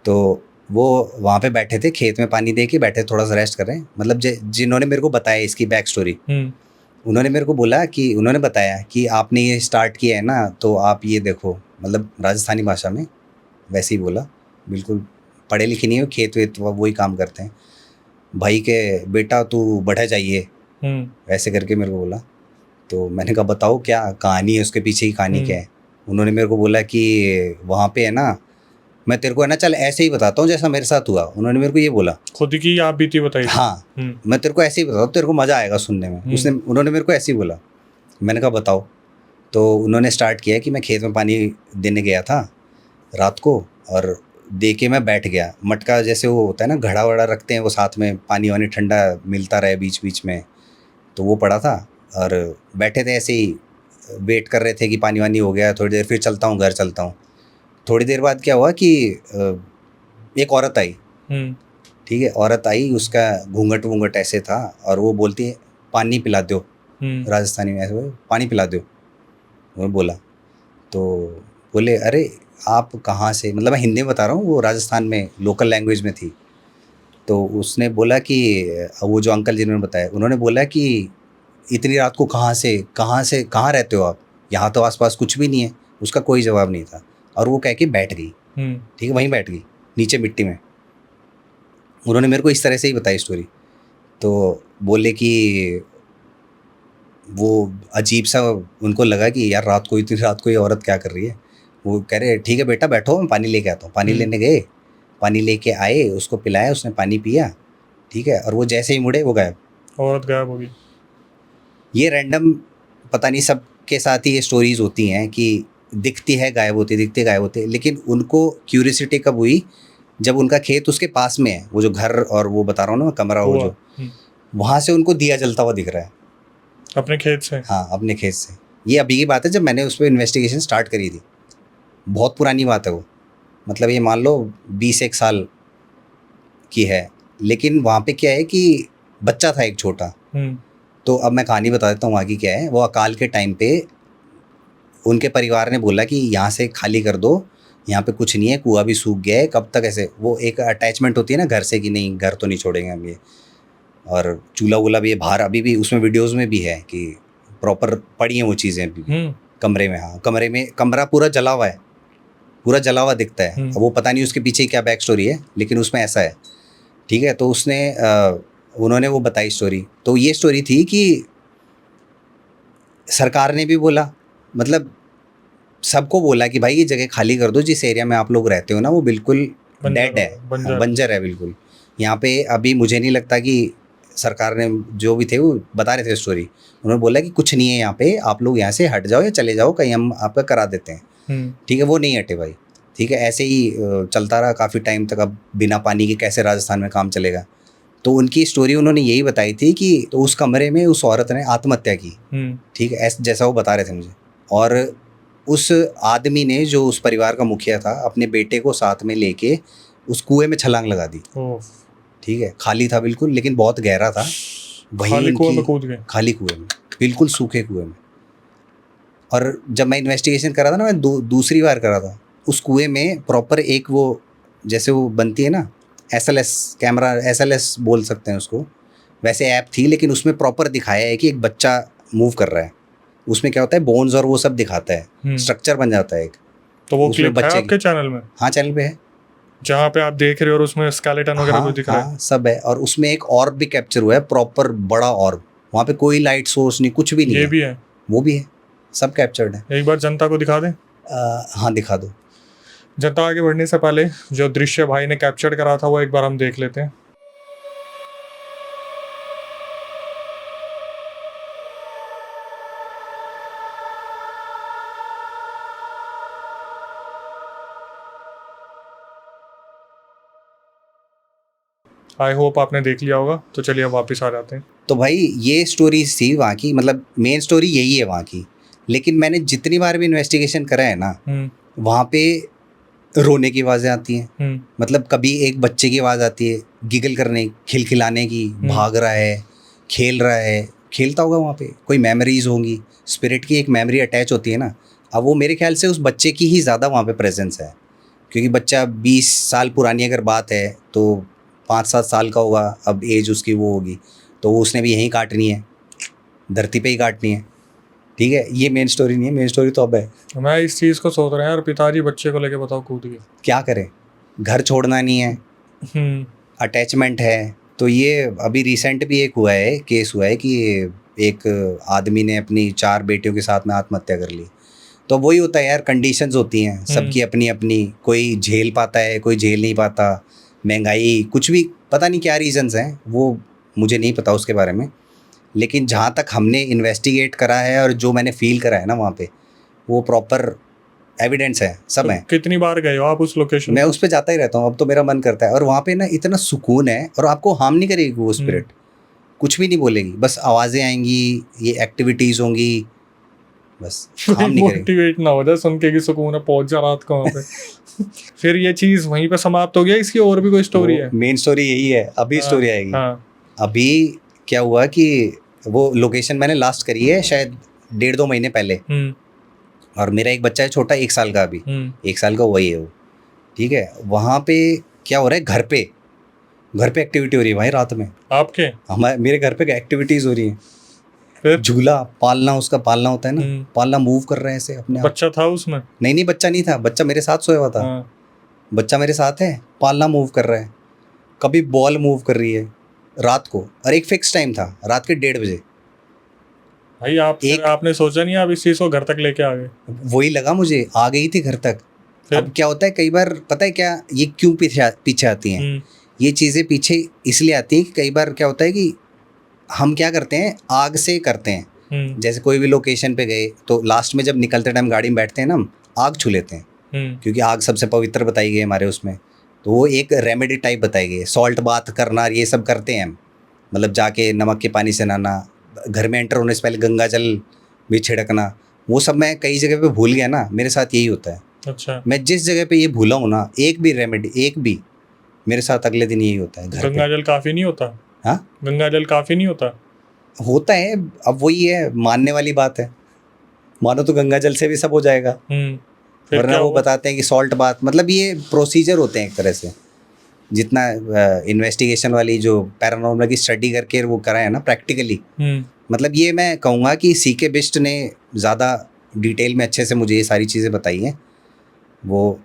तो वो वहाँ पे बैठे थे, खेत में पानी दे के बैठे, थोड़ा सा रेस्ट कर रहे हैं। मतलब जिन्होंने मेरे को बताया इसकी बैक स्टोरी, उन्होंने मेरे को बोला कि उन्होंने बताया कि आपने ये स्टार्ट किया है ना, तो आप ये देखो, मतलब राजस्थानी भाषा में वैसे ही बोला, बिल्कुल पढ़े लिखे नहीं हो, खेत वेत वही काम करते हैं भाई के बेटा, तू बढ़ा जाइए, वैसे करके मेरे को बोला। तो मैंने कहा बताओ क्या कहानी है, उसके पीछे की कहानी क्या है। उन्होंने मेरे को बोला कि वहाँ पे है ना, मैं तेरे को है ना चल ऐसे ही बताता हूँ जैसा मेरे साथ हुआ। उन्होंने मेरे को ये बोला, खुद की आप बीती बताई। हाँ मैं तेरे को ऐसे ही बताता हूँ, तेरे को मज़ा आएगा सुनने में। उन्होंने मेरे को ऐसे ही बोला। मैंने कहा बताओ। तो उन्होंने स्टार्ट किया कि मैं खेत में पानी देने गया था रात को, और दे के मैं बैठ गया। मटका जैसे वो होता है ना, घड़ा वड़ा रखते हैं वो साथ में, पानी वानी ठंडा मिलता रहे बीच बीच में, तो वो पड़ा था। और बैठे थे ऐसे ही, वेट कर रहे थे कि पानी वानी हो गया, थोड़ी देर फिर चलता हूँ, घर चलता हूँ। थोड़ी देर बाद क्या हुआ कि एक औरत आई, ठीक है, औरत आई, उसका घूंघट वूंघट ऐसे था, और वो बोलती है पानी पिला दो, राजस्थानी में ऐसे, पानी पिला दो, वो बोला। तो बोले अरे आप कहाँ से, मतलब मैं हिंदी में बता रहा हूँ, वो राजस्थान में लोकल लैंग्वेज में थी। तो उसने बोला कि वो जो अंकल जिन्होंने बताया, उन्होंने बोला कि इतनी रात को कहाँ रहते हो आप, यहाँ तो आसपास कुछ भी नहीं है। उसका कोई जवाब नहीं था, और वो कह के बैठ गई, ठीक है, वहीं बैठ गई नीचे मिट्टी में। उन्होंने मेरे को इस तरह से ही बताई स्टोरी। तो बोले कि वो अजीब सा उनको लगा कि यार रात को, इतनी रात को ये औरत क्या कर रही है। वो कह रहे ठीक है बेटा बैठो, मैं पानी लेके आता हूँ। पानी लेने गए, पानी लेके आए, उसको पिलाया, उसने पानी पिया, ठीक है, और वो जैसे ही मुड़े वो गायब, औरत गायब हो गई। ये रैंडम पता नहीं सबके साथ ही ये स्टोरीज होती हैं कि दिखती है गायब होती, दिखती है गायब होती, लेकिन उनको क्यूरियोसिटी कब हुई, जब उनका खेत उसके पास में है, वो जो घर और वो बता रहा हूँ ना कमरा, वो जो वहाँ से उनको दिया जलता हुआ दिख रहा है अपने खेत से। हाँ अपने खेत से। ये अभी की बात है, जब मैंने उस पर इन्वेस्टिगेशन स्टार्ट करी थी, बहुत पुरानी बात है वो, मतलब ये मान लो 20 साल की है। लेकिन वहाँ पे क्या है कि बच्चा था एक छोटा। तो अब मैं कहानी बता देता हूँ वहाँ की क्या है। वो अकाल के टाइम पे उनके परिवार ने बोला कि यहाँ से खाली कर दो, यहाँ पे कुछ नहीं है, कुआं भी सूख गया है, कब तक ऐसे, वो एक अटैचमेंट होती है ना घर से कि नहीं घर तो नहीं छोड़ेंगे हम ये। और चूल्हा वूल्हा भी बाहर अभी भी, उसमें वीडियोज़ में भी है कि प्रॉपर पड़ी हैं वो चीज़ें अभी कमरे में। हाँ कमरे में, कमरा पूरा जला हुआ है, पूरा जला हुआ दिखता है। अब वो पता नहीं उसके पीछे क्या बैक स्टोरी है, लेकिन उसमें ऐसा है, ठीक है। तो उसने उन्होंने वो बताई स्टोरी। तो ये स्टोरी थी कि सरकार ने भी बोला, मतलब सबको बोला कि भाई ये जगह खाली कर दो, जिस एरिया में आप लोग रहते हो ना वो बिल्कुल डेड है, बंजर है बिल्कुल। यहाँ पे अभी मुझे नहीं लगता कि सरकार ने, जो भी थे वो बता रहे थे स्टोरी, उन्होंने बोला कि कुछ नहीं है यहाँ पे, आप लोग यहाँ से हट जाओ या चले जाओ कहीं, हम आपका करा देते हैं, ठीक है। वो नहीं हटे भाई, ठीक है। ऐसे ही चलता रहा काफ़ी टाइम तक। अब बिना पानी के कैसे राजस्थान में काम चलेगा। तो उनकी स्टोरी उन्होंने यही बताई थी कि तो उस कमरे में उस औरत ने आत्महत्या की, ठीक है, ऐसे जैसा वो बता रहे थे मुझे। और उस आदमी ने, जो उस परिवार का मुखिया था, अपने बेटे को साथ में लेके उस कुएं में छलांग लगा दी, ठीक है। खाली था बिल्कुल, लेकिन बहुत गहरा था। खाली कुएं में कूद गए, खाली कुएं में, बिल्कुल सूखे कुएं में। और जब मैं इन्वेस्टिगेशन करा था ना, मैं दूसरी बार करा था, उस कुएं में प्रॉपर एक वो जैसे वो बनती है ना SLS कैमरा, SLS बोल सकते हैं उसको, वैसे ऐप थी, लेकिन उसमें प्रॉपर दिखाया है कि एक बच्चा मूव कर रहा है। उसमें क्या होता है, बोन्स और वो सब दिखाता है, स्ट्रक्चर बन जाता है एक। तो वो क्लिप है आपके चैनल में? हाँ चैनल पे है, जहाँ पे आप देख रहे हो, और उसमें स्केलेटन वगैरह भी दिख रहा है। हाँ सब है। और उसमें एक ऑर्ब भी कैप्चर हुआ है, प्रॉपर बड़ा ऑर्ब। वहाँ पे कोई लाइट सोर्स नहीं, कुछ भी नहीं ये भी है, वो भी है, सब कैप्चर्ड है। एक बार जनता को दिखा दें। हाँ दिखा दो। जनता आगे बढ़ने से पहले जो दृश्य भाई ने कैप्चर करा था वो एक बार हम देख लेते हैं। आई होप आपने देख लिया होगा। तो चलिए अब वापस आ जाते हैं। तो भाई ये स्टोरीज थी वहाँ की, मतलब मेन स्टोरी यही है वहाँ की। लेकिन मैंने जितनी बार भी इन्वेस्टिगेशन करा है ना, वहाँ पे रोने की आवाज़ें आती हैं। मतलब कभी एक बच्चे की आवाज़ आती है, गिगल करने, खिलखिलाने की, भाग रहा है, खेल रहा है, खेलता होगा वहाँ पे, कोई मेमोरीज होंगी, स्पिरिट की एक मेमोरी अटैच होती है ना। अब वो मेरे ख्याल से उस बच्चे की ही ज़्यादा वहाँ पे प्रेजेंस है, क्योंकि बच्चा 20 साल पुरानी अगर बात है तो 5-7 साल का होगा अब एज उसकी वो होगी, तो उसने भी यहीं काटनी है, धरती पे ही काटनी है। ठीक है, ये मेन स्टोरी नहीं है, मेन स्टोरी तो अब है। मैं इस चीज़ को सोच रहा हूँ यार, पिताजी बच्चे को लेके बताओ कूद गए। क्या करें, घर छोड़ना नहीं है, अटैचमेंट है। तो ये अभी रिसेंट भी एक हुआ है, केस हुआ है कि एक आदमी ने अपनी 4 बेटियों के साथ में आत्महत्या कर ली। तो वही होता है यार, कंडीशंस होती हैं सबकी अपनी अपनी, कोई झेल पाता है, कोई झेल नहीं पाता, महंगाई, कुछ भी पता नहीं क्या रीजंस हैं, वो मुझे नहीं पता उसके बारे में। लेकिन जहाँ तक हमने इन्वेस्टिगेट करा है और जो मैंने फील करा है ना वहाँ पे, वो प्रॉपर एविडेंस है, सब है। कितनी बार गए हो आप उस लोकेशन? मैं उस पे जाता ही रहता हूँ, अब तो मेरा मन करता है। और वहाँ पे ना इतना सुकून है, और आपको हार्म नहीं करेगी वो स्पिरिट, कुछ भी नहीं बोलेगी, बस आवाज़ें आएंगी, ये एक्टिविटीज़ होंगी, बस हार्म नहीं करेगी। मोटिवेट ना हो जाए सुन के कि सुकून है, पहुंच जा रात को वहाँ पे। फिर ये चीज़ वहीं पे समाप्त हो गया, इसकी और भी कोई स्टोरी है? मेन स्टोरी यही है, अभी स्टोरी आएगी। अभी क्या हुआ कि वो लोकेशन मैंने लास्ट करी है शायद 1.5-2 महीने पहले, और मेरा एक बच्चा है छोटा, 1 साल का, अभी 1 साल का वही है वो। ठीक है, वहाँ पे क्या हो रहा है, घर पे एक्टिविटी हो रही है भाई रात में। आपके? हमारे मेरे घर पे एक्टिविटीज़ हो रही हैं। फिर झूला पालना, उसका पालना होता है ना, पालना मूव कर रहे हैं ऐसे अपने आप। बच्चा था उसमें? नहीं, बच्चा नहीं था, बच्चा मेरे साथ सोया हुआ था। बच्चा मेरे साथ है, पालना मूव कर रहा है। कभी बॉल मूव कर रही है रात को, और एक फिक्स टाइम था रात के 1:30 बजे। भाई आपने सोचा नहीं आप इस चीज़ को घर तक लेके आ गए? वही लगा मुझे, आ गई थी घर तक। अब क्या होता है, कई बार पता है क्या, ये क्यों पीछे आती हैं ये चीज़ें? पीछे इसलिए आती हैं कि कई बार क्या होता है कि हम क्या करते हैं, आग से करते हैं। जैसे कोई भी लोकेशन पे गए तो लास्ट में जब निकलते टाइम गाड़ी में बैठते हैं ना, हम आग छू लेते हैं, क्योंकि आग सबसे पवित्र बताई गई है हमारे उसमें। तो वो एक रेमेडी टाइप बताई गई है, सॉल्ट बाथ करना, ये सब करते हैं हम। मतलब जाके नमक के पानी से नहाना, घर में एंटर होने से पहले गंगा जल भी छिड़कना, वो सब मैं कई जगह पे भूल गया ना, मेरे साथ यही होता है। अच्छा। मैं जिस जगह पे ये भूला हूँ ना, एक भी रेमेडी, एक भी, मेरे साथ अगले दिन यही होता है। गंगा जल काफ़ी नहीं होता? हाँ, गंगा जल काफ़ी नहीं होता है। अब वही है, मानने वाली बात है, मानो तो गंगा जल से भी सब हो जाएगा। वरना वो बताते हैं कि सॉल्ट बाथ, मतलब ये प्रोसीजर होते हैं एक तरह से। जितना इन्वेस्टिगेशन वाली जो पैरानॉर्मल की स्टडी करके वो करा है ना प्रैक्टिकली, मतलब ये मैं कहूँगा कि सीके बिस्ट ने ज़्यादा डिटेल में अच्छे से मुझे ये सारी चीज़ें बताई हैं। वो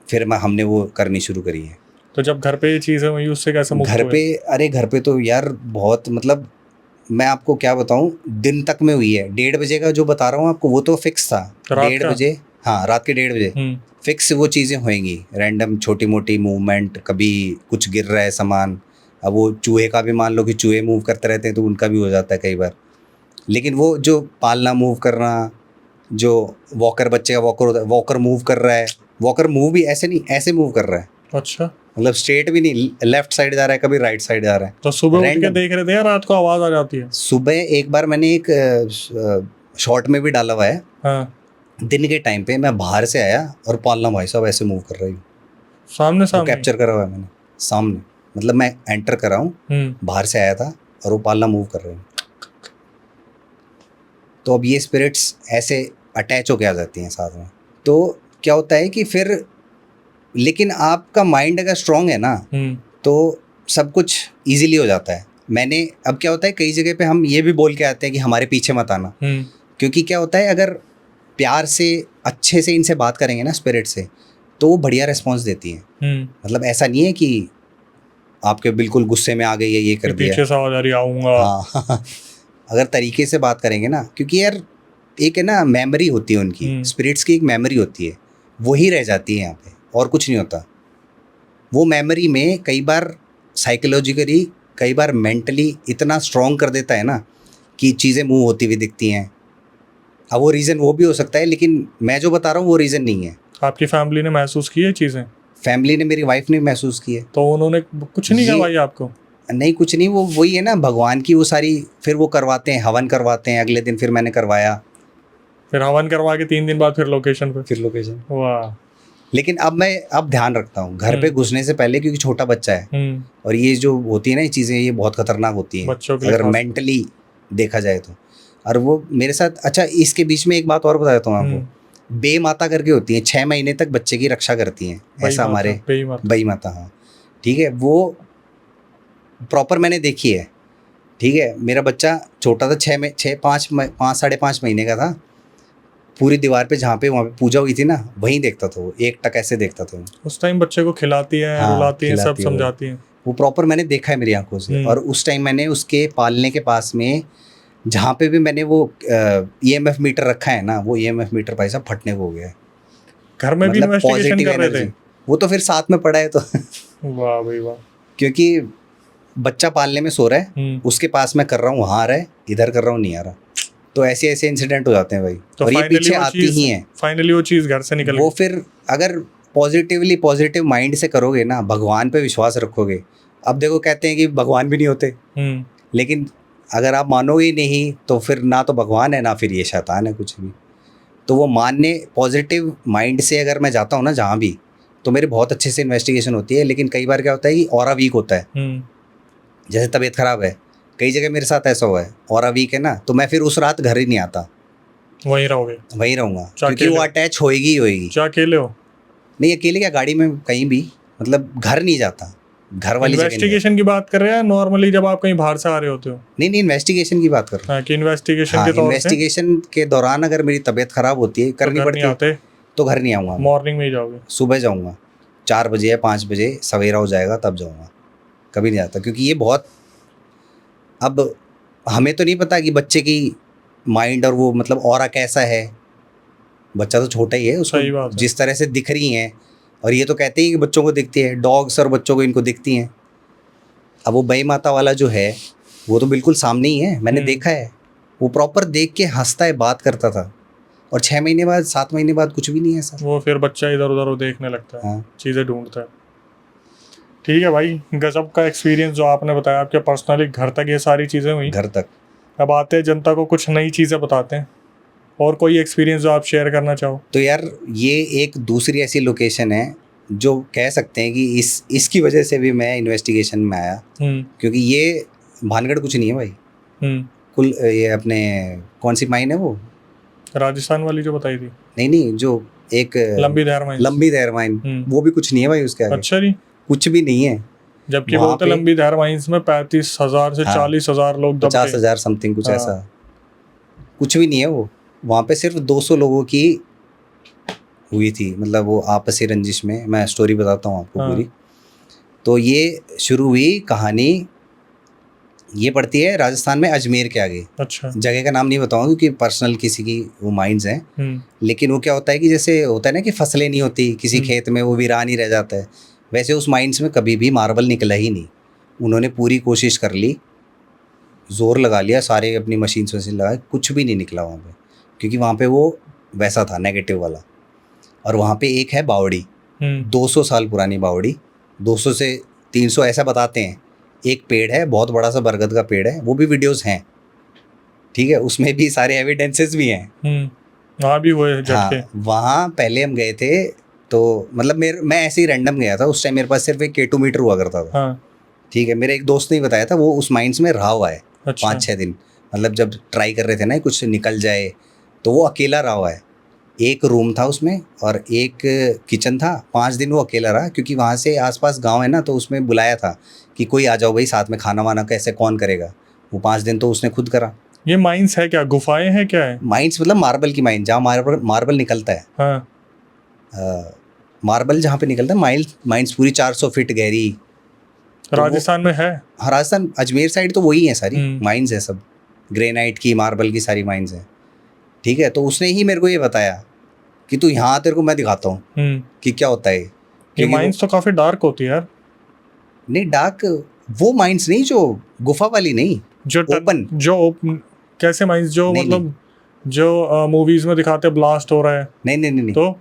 फिर हमने वो करनी शुरू करी है। तो जब घर पे ये चीज़ें हुई, उससे कैसे मुक्त हुए? घर पे, अरे घर पे तो यार बहुत, मतलब मैं आपको क्या बताऊँ, दिन तक में हुई है। 1:30 बजे का जो बता रहा हूँ आपको, वो तो फिक्स था 1:30 बजे। हाँ, रात के 1:30 बजे फिक्स वो चीज़ें होएंगी, रैंडम छोटी मोटी मूवमेंट, कभी कुछ गिर रहा है सामान। अब वो चूहे का भी मान लो कि चूहे मूव करते रहते हैं, तो उनका भी हो जाता है कई बार। लेकिन वो जो पालना मूव करना, जो वॉकर, बच्चे का वॉकर होता है, वॉकर मूव कर रहा है, वॉकर मूव भी ऐसे नहीं, ऐसे मूव कर रहा है। अच्छा, मतलब स्ट्रेट भी नहीं, लेफ्ट साइड जा रहा है, कभी राइट साइड जा रहा है। तो सुबह उठ के देख रहे थे या रात को आवाज़ आ जाती है? सुबह एक बार मैंने एक शॉर्ट में भी डाला हुआ है। हाँ। दिन के टाइम पे मैं बाहर से आया और पालना भाई साहब ऐसे मूव कर रही हूँ, सामने कैप्चर करा हुआ है मैंने सामने। मतलब मैं एंटर कर रहा हूँ, बाहर से आया था और वो पालना मूव कर रहे हैं। तो अब ये स्पिरिट्स ऐसे अटैच होके आ जाती हैं साथ में। तो क्या होता है कि फिर, लेकिन आपका माइंड अगर स्ट्रांग है ना, तो सब कुछ इजीली हो जाता है। मैंने, अब क्या होता है, कई जगह पे हम ये भी बोल के आते हैं कि हमारे पीछे मत आना, क्योंकि क्या होता है, अगर प्यार से अच्छे से इनसे बात करेंगे ना स्पिरिट से, तो वो बढ़िया रिस्पॉन्स देती हैं। मतलब ऐसा नहीं है कि आपके बिल्कुल गुस्से में आ गई है, ये कर दिया, पीछे से आवाज आ रही, आऊँगा। हाँ अगर तरीके से बात करेंगे ना, क्योंकि यार एक है ना मेमोरी होती है उनकी, स्पिरिट्स की एक मेमोरी होती है, वही रह जाती है यहाँ पे, और कुछ नहीं होता। वो मेमोरी में कई बार साइकोलॉजिकली, कई बार मेंटली इतना स्ट्रॉन्ग कर देता है ना कि चीज़ें मूव होती हुई दिखती हैं। अब वो रीज़न वो भी हो सकता है, लेकिन मैं जो बता रहा हूँ वो रीज़न नहीं है। आपकी फैमिली ने महसूस की है चीज़ें? फैमिली ने, मेरी वाइफ ने महसूस की है। तो उन्होंने कुछ नहीं कहा भाई आपको? नहीं, कुछ नहीं, वो वही है ना, भगवान की वो सारी, फिर वो करवाते हैं, हवन करवाते हैं। अगले दिन फिर मैंने करवाया, फिर हवन करवा के 3 दिन बाद फिर लोकेशन पे, फिर लोकेशन। वाह। लेकिन अब ध्यान रखता हूँ घर पे घुसने से पहले, क्योंकि छोटा बच्चा है और ये जो होती है ना ये चीज़ें, ये बहुत खतरनाक होती हैं अगर मेंटली देखा जाए तो। और वो मेरे साथ, अच्छा इसके बीच में एक बात और बता देता हूँ आपको, बे माता करके होती है, 6 महीने तक बच्चे की रक्षा करती हैं, ऐसा हमारे बई माता। हाँ ठीक है, वो प्रॉपर मैंने देखी है। ठीक है, मेरा बच्चा छोटा था, 5 महीने का था। पूरी दीवार पे जहाँ पे वहाँ पे पूजा हुई थी ना, वहीं देखता था वो, एक टक ऐसे देखता था वो। उस टाइम बच्चे को खिलाती है, हाँ, रुलाती है, सब खिलाती है वो। समझाती है। वो प्रॉपर मैंने देखा है मेरी आंखों से। और उस टाइम मैंने उसके पालने के पास में जहाँ पे भी मैंने वो EMF मीटर रखा है ना, वो EMF मीटर भाई साहब फटने को हो गया है। घर में भी मतलब इन्वेस्टिगेशन पॉजिटिव कर रहे थे? एनर्जी, वो तो फिर साथ में पड़ा है तो वाह भाई वाह। क्योंकि बच्चा पालने में सो रहा है, उसके पास में कर रहा हूँ, वहाँ आ रहा है, इधर कर रहा हूँ, नहीं आ रहा। तो ऐसे ऐसे इंसिडेंट हो जाते हैं भाई। तो और ये पीछे आती ही है। फाइनली वो चीज़ घर से निकल वो फिर अगर पॉजिटिव माइंड से करोगे ना, भगवान पे विश्वास रखोगे। अब देखो कहते हैं कि भगवान भी नहीं होते, लेकिन अगर आप मानोगे ही नहीं तो फिर ना तो भगवान है ना फिर ये शैतान है कुछ भी। तो वो मानने, पॉजिटिव माइंड से अगर मैं जाता हूँ ना जहाँ भी, तो मेरे बहुत अच्छे से इन्वेस्टिगेशन होती है। लेकिन कई बार क्या होता है कि ऑरा वीक होता है, जैसे तबीयत खराब है, कई जगह मेरे साथ ऐसा हुआ है, ऑरा वीक है ना, तो मैं फिर उस रात घर ही नहीं आता, वहीं रहोगे? वहीं रहूँगा, क्योंकि वो अटैच होएगी ही होएगी। क्या अकेले हो? नहीं अकेले क्या, गाड़ी में कहीं भी, मतलब घर नहीं जाता, घर वाली जगह नहीं। इन्वेस्टिगेशन की बात कर रहे हैं नॉर्मली जब आप कहीं बाहर से आ रहे होते हो? नहीं इन्वेस्टिगेशन की बात कर रहा हूँ। कि इन्वेस्टिगेशन के तौर से, इन्वेस्टिगेशन के दौरान अगर मेरी तबीयत खराब होती है, करनी पड़ती है, तो घर नहीं आऊँगा। मॉर्निंग में ही जाओगे? सुबह जाऊँगा, 4 बजे या 5 बजे सवेरा हो जाएगा तब जाऊँगा, कभी नहीं आता। क्योंकि ये बहुत, अब हमें तो नहीं पता कि बच्चे की माइंड और वो मतलब ऑरा कैसा है, बच्चा तो छोटा ही है, उसको जिस तरह से दिख रही हैं। और ये तो कहते ही कि बच्चों को दिखती है, डॉग्स और बच्चों को इनको दिखती हैं। अब वो बई माता वाला जो है वो तो बिल्कुल सामने ही है, मैंने देखा है। वो प्रॉपर देख के हंसता है, बात करता था। और 6 महीने बाद 7 महीने बाद कुछ भी नहीं है सर। वो फिर बच्चा इधर उधर देखने लगता है, चीज़ें ढूंढता है। ठीक है भाई, गजब का एक्सपीरियंस जो आपने बताया, आपके पर्सनली घर तक ये सारी चीज़ें हुई। घर तक। अब आते हैं जनता को कुछ नई चीज़ें बताते हैं, और कोई एक्सपीरियंस जो आप शेयर करना चाहो? तो यार ये एक दूसरी ऐसी लोकेशन है जो कह सकते हैं कि इसकी वजह से भी मैं इन्वेस्टिगेशन में आया। क्योंकि ये भानगढ़ कुछ नहीं है भाई। कुल ये अपने कौन सी माइन है वो, राजस्थान वाली जो बताई थी? नहीं जो एक लंबी दहर माइन, वो भी कुछ नहीं है भाई उसके आगे। अच्छा जी, कुछ भी नहीं है। जबकि बोलते लंबी दहर माइंस में 35,000 से 40,000 लोग, 50,000 समथिंग कुछ ऐसा। कुछ भी नहीं है वो, वहाँ पे सिर्फ 200 लोगों की हुई थी, मतलब वो आपसी रंजिश में। मैं स्टोरी बताता हूँ आपको पूरी। तो ये शुरू हुई कहानी, ये पड़ती है राजस्थान में अजमेर के आगे। अच्छा। जगह का नाम नहीं बताऊंगा क्योंकि पर्सनल किसी की वो माइंड्स हैं। लेकिन वो क्या होता है कि जैसे होता है ना कि फसलें नहीं होती किसी खेत में, वो वीरान ही रह जाता है, वैसे उस माइंड्स में कभी भी मार्बल निकला ही नहीं। उन्होंने पूरी कोशिश कर ली, जोर लगा लिया, सारे अपनी मशीन लगाए, कुछ भी नहीं निकला वहाँ पे, क्योंकि वहाँ पे वो वैसा था नेगेटिव वाला। और वहाँ पे एक है बावड़ी, 200 साल पुरानी बावड़ी, 200 से 300 ऐसा बताते हैं। एक पेड़ है, बहुत बड़ा सा बरगद का पेड़ है, वो भी वीडियोस हैं, ठीक है, उसमें भी सारे एविडेंसेस भी हैं। वहाँ भी हुए झटके? हाँ, वहाँ पहले हम गए थे, तो मतलब मैं ऐसे ही रैंडम गया था। उस टाइम मेरे पास सिर्फ एक K2 मीटर हुआ करता था। ठीक है, मेरे एक दोस्त ने बताया था, वो उस माइंस में रहा हुआ है 5-6 दिन। मतलब जब ट्राई कर रहे थे ना कुछ निकल जाए, तो वो अकेला रहा हुआ है। एक रूम था उसमें और एक किचन था। 5 दिन वो अकेला रहा, क्योंकि वहाँ से आसपास गांव है ना, तो उसमें बुलाया था कि कोई आ जाओ भाई साथ में, खाना वाना कैसे कौन करेगा। वो 5 दिन तो उसने खुद करा। ये माइंस है क्या, गुफाएं हैं क्या है? माइंस मतलब मार्बल की माइन, जहाँ मार्बल निकलता है। हाँ, मार्बल जहाँ पे निकलता है। माइंस पूरी 400 फीट गहरी। तो राजस्थान में है? हाँ, राजस्थान अजमेर साइड तो वही है, सारी माइंस है सब, ग्रेनाइट की, मार्बल की सारी माइंस हैं। ठीक है, तो उसने ही मेरे को ये बताया कि तू यहाँ, तेरे को मैं दिखाता हूँ कि क्या होता है। ये माइंस तो काफ़ी डार्क होती है यार। नहीं डार्क, वो माइंस नहीं, जो गुफा वाली नहीं, जो ओपन। कैसे माइंस, जो मतलब जो मूवीज में दिखाते ब्लास्ट हो रहा है? नहीं तो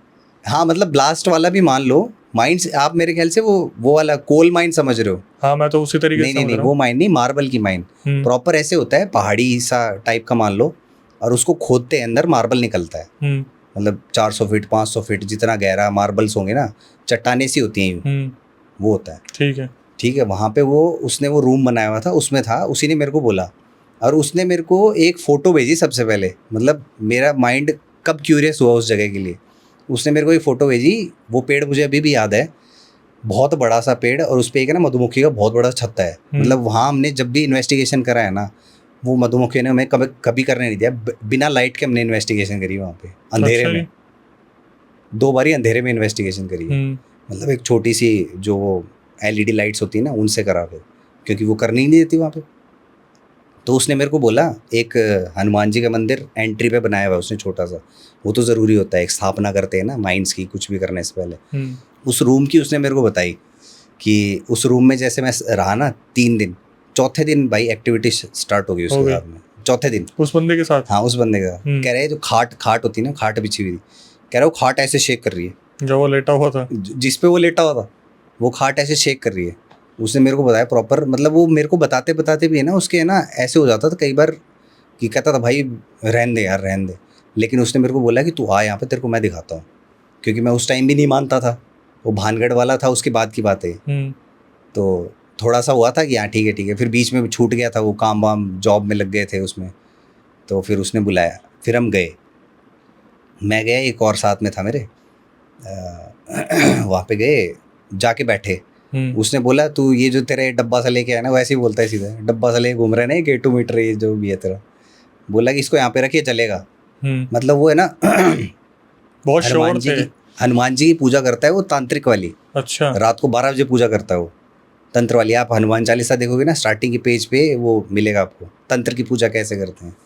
हाँ, मतलब ब्लास्ट वाला भी मान लो माइंस। आप मेरे ख्याल से वो वाला कोल माइन समझ रहे हो? हाँ, मैं तो उसी तरीके से समझ रहा हूँ। वो माइन नहीं, मार्बल की माइन प्रॉपर ऐसे होता है, पहाड़ी सा टाइप का मान लो, और उसको खोदते हैं, अंदर मार्बल निकलता है। मतलब 400 फीट 500 फीट जितना गहरा मार्बल्स होंगे ना, चट्टाने सी होती हैं यूँ, वो होता है। ठीक है, वहाँ पे उसने वो रूम बनाया हुआ था, उसमें था, उसी ने मेरे को बोला। और उसने मेरे को एक फ़ोटो भेजी सबसे पहले। मतलब मेरा माइंड कब क्यूरियस हुआ उस जगह के लिए, उसने मेरे को एक फ़ोटो भेजी। वो पेड़ मुझे अभी भी याद है, बहुत बड़ा सा पेड़ और उस पे एक है ना मधुमक्खी का बहुत बड़ा छत्ता है। मतलब वहाँ हमने जब भी इन्वेस्टिगेशन करा है ना, वो मधुमक्खी ने हमें कभी कभी करने नहीं दिया। बिना लाइट के हमने इन्वेस्टिगेशन करी वहाँ पे, अंधेरे अच्छा में। जी। 2 बारी अंधेरे में इन्वेस्टिगेशन करी है। मतलब एक छोटी सी जो LED लाइट्स होती है ना, उनसे करा फिर, क्योंकि वो करनी ही नहीं देती वहाँ पे। तो उसने मेरे को बोला एक हनुमान जी का मंदिर एंट्री पे बनाया हुआ है उसने, छोटा सा। वो तो ज़रूरी होता है, एक स्थापना करते हैं ना माइंस की, कुछ भी करने से पहले। उस रूम की उसने मेरे को बताई कि उस रूम में जैसे मैं रहा ना 3 दिन, चौथे दिन भाई एक्टिविटी स्टार्ट हो गई उसके साथ में। चौथे दिन उस बंदे के साथ? हाँ, उस बंदे का। कह रहे जो खाट होती है ना, खाट बिछी हुई थी, कह रहा वो खाट ऐसे शेक कर रही है जो वो लेटा हुआ था, जिस पे वो लेटा हुआ था, वो खाट ऐसे शेक कर रही है। उसने मेरे को बताया प्रॉपर। मतलब वो मेरे को बताते बताते भी है ना, उसके है ना ऐसे हो जाता था कई बार कि कहता था भाई रहने दे यार, रहने दे। लेकिन उसने मेरे को बोला कि तू आ यहाँ पे, तेरे को मैं दिखाता हूँ। क्योंकि मैं उस टाइम भी नहीं मानता था, वो भानगढ़ वाला था, उसके बाद की बात है। तो थोड़ा सा हुआ था कि हाँ ठीक है। फिर बीच में छूट गया था, वो काम वाम जॉब में लग गए थे उसमें। तो फिर उसने बुलाया, फिर हम गए। मैं गया, एक और साथ में था मेरे। वहाँ पे गए, जाके बैठे। उसने बोला तू ये जो तेरा डब्बा सा लेके आया ना, वैसे ही बोलता है सीधा, डब्बा सा लेके घूम रहा है ना, ये गेटू मीटर ये जो भी है तेरा। बोला कि इसको यहाँ पे रखिए, चलेगा। मतलब वो है ना बहुत श्योर थे। हनुमान जी की पूजा करता है वो, तांत्रिक वाली। अच्छा। रात को 12 बजे पूजा करता है वो, तंत्र वाली। आप हनुमान चालीसा देखोगे ना, स्टार्टिंग के पेज पे वो मिलेगा आपको, तंत्र की पूजा कैसे करते हैं,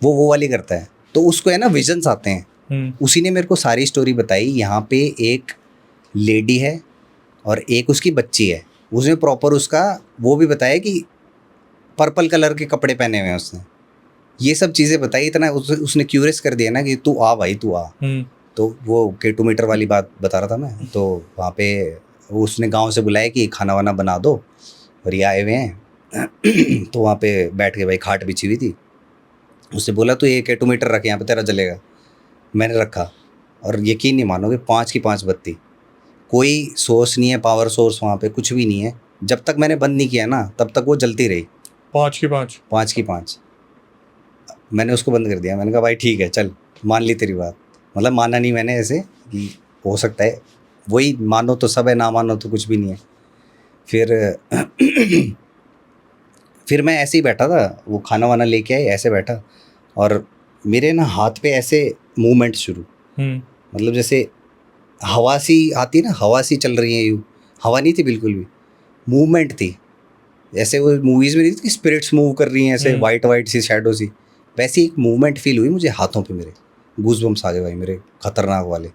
वो वाली करता है। तो उसको है ना विजन्स आते हैं। उसी ने मेरे को सारी स्टोरी बताई। यहाँ पे एक लेडी है और एक उसकी बच्ची है। उसने प्रॉपर उसका वो भी बताया कि पर्पल कलर के कपड़े पहने हुए हैं उसने। ये सब चीज़ें बताई। इतना उसने क्यूरियस कर दिया ना कि तू आ भाई, तू आ। तो वो केटू मीटर वाली बात बता रहा था मैं। तो वहाँ पे उसने गांव से बुलाया कि खाना वाना बना दो, और ये आए हुए हैं। तो वहाँ पे बैठ के भाई, खाट बिछी हुई थी। उससे बोला तो ये केटू मीटर रख, यहाँ पे तेरा जलेगा। मैंने रखा, और यकीन नहीं मानोगे, 5 की 5 बत्ती। कोई सोर्स नहीं है, पावर सोर्स वहाँ पे कुछ भी नहीं है। जब तक मैंने बंद नहीं किया ना, तब तक वो जलती रही। 5 की 5? 5 की 5। मैंने उसको बंद कर दिया। मैंने कहा भाई ठीक है, चल मान ली तेरी बात। मतलब माना नहीं मैंने, ऐसे कि हो सकता है वही, मानो तो सब है, ना मानो तो कुछ भी नहीं है। फिर मैं ऐसे ही बैठा था, वो खाना वाना लेके आए, ऐसे बैठा, और मेरे ना हाथ पे ऐसे मूवमेंट शुरू। मतलब जैसे हवा सी आती है ना, हवा सी चल रही है यूँ। हवा नहीं थी बिल्कुल भी, मूवमेंट थी। ऐसे वो मूवीज़ में नहीं थी, स्पिरिट्स मूव कर रही हैं ऐसे, वाइट सी शैडो सी। वैसे एक मूवमेंट फील हुई मुझे हाथों पे। मेरे गूज़बम्स आ गए भाई, मेरे खतरनाक वाले।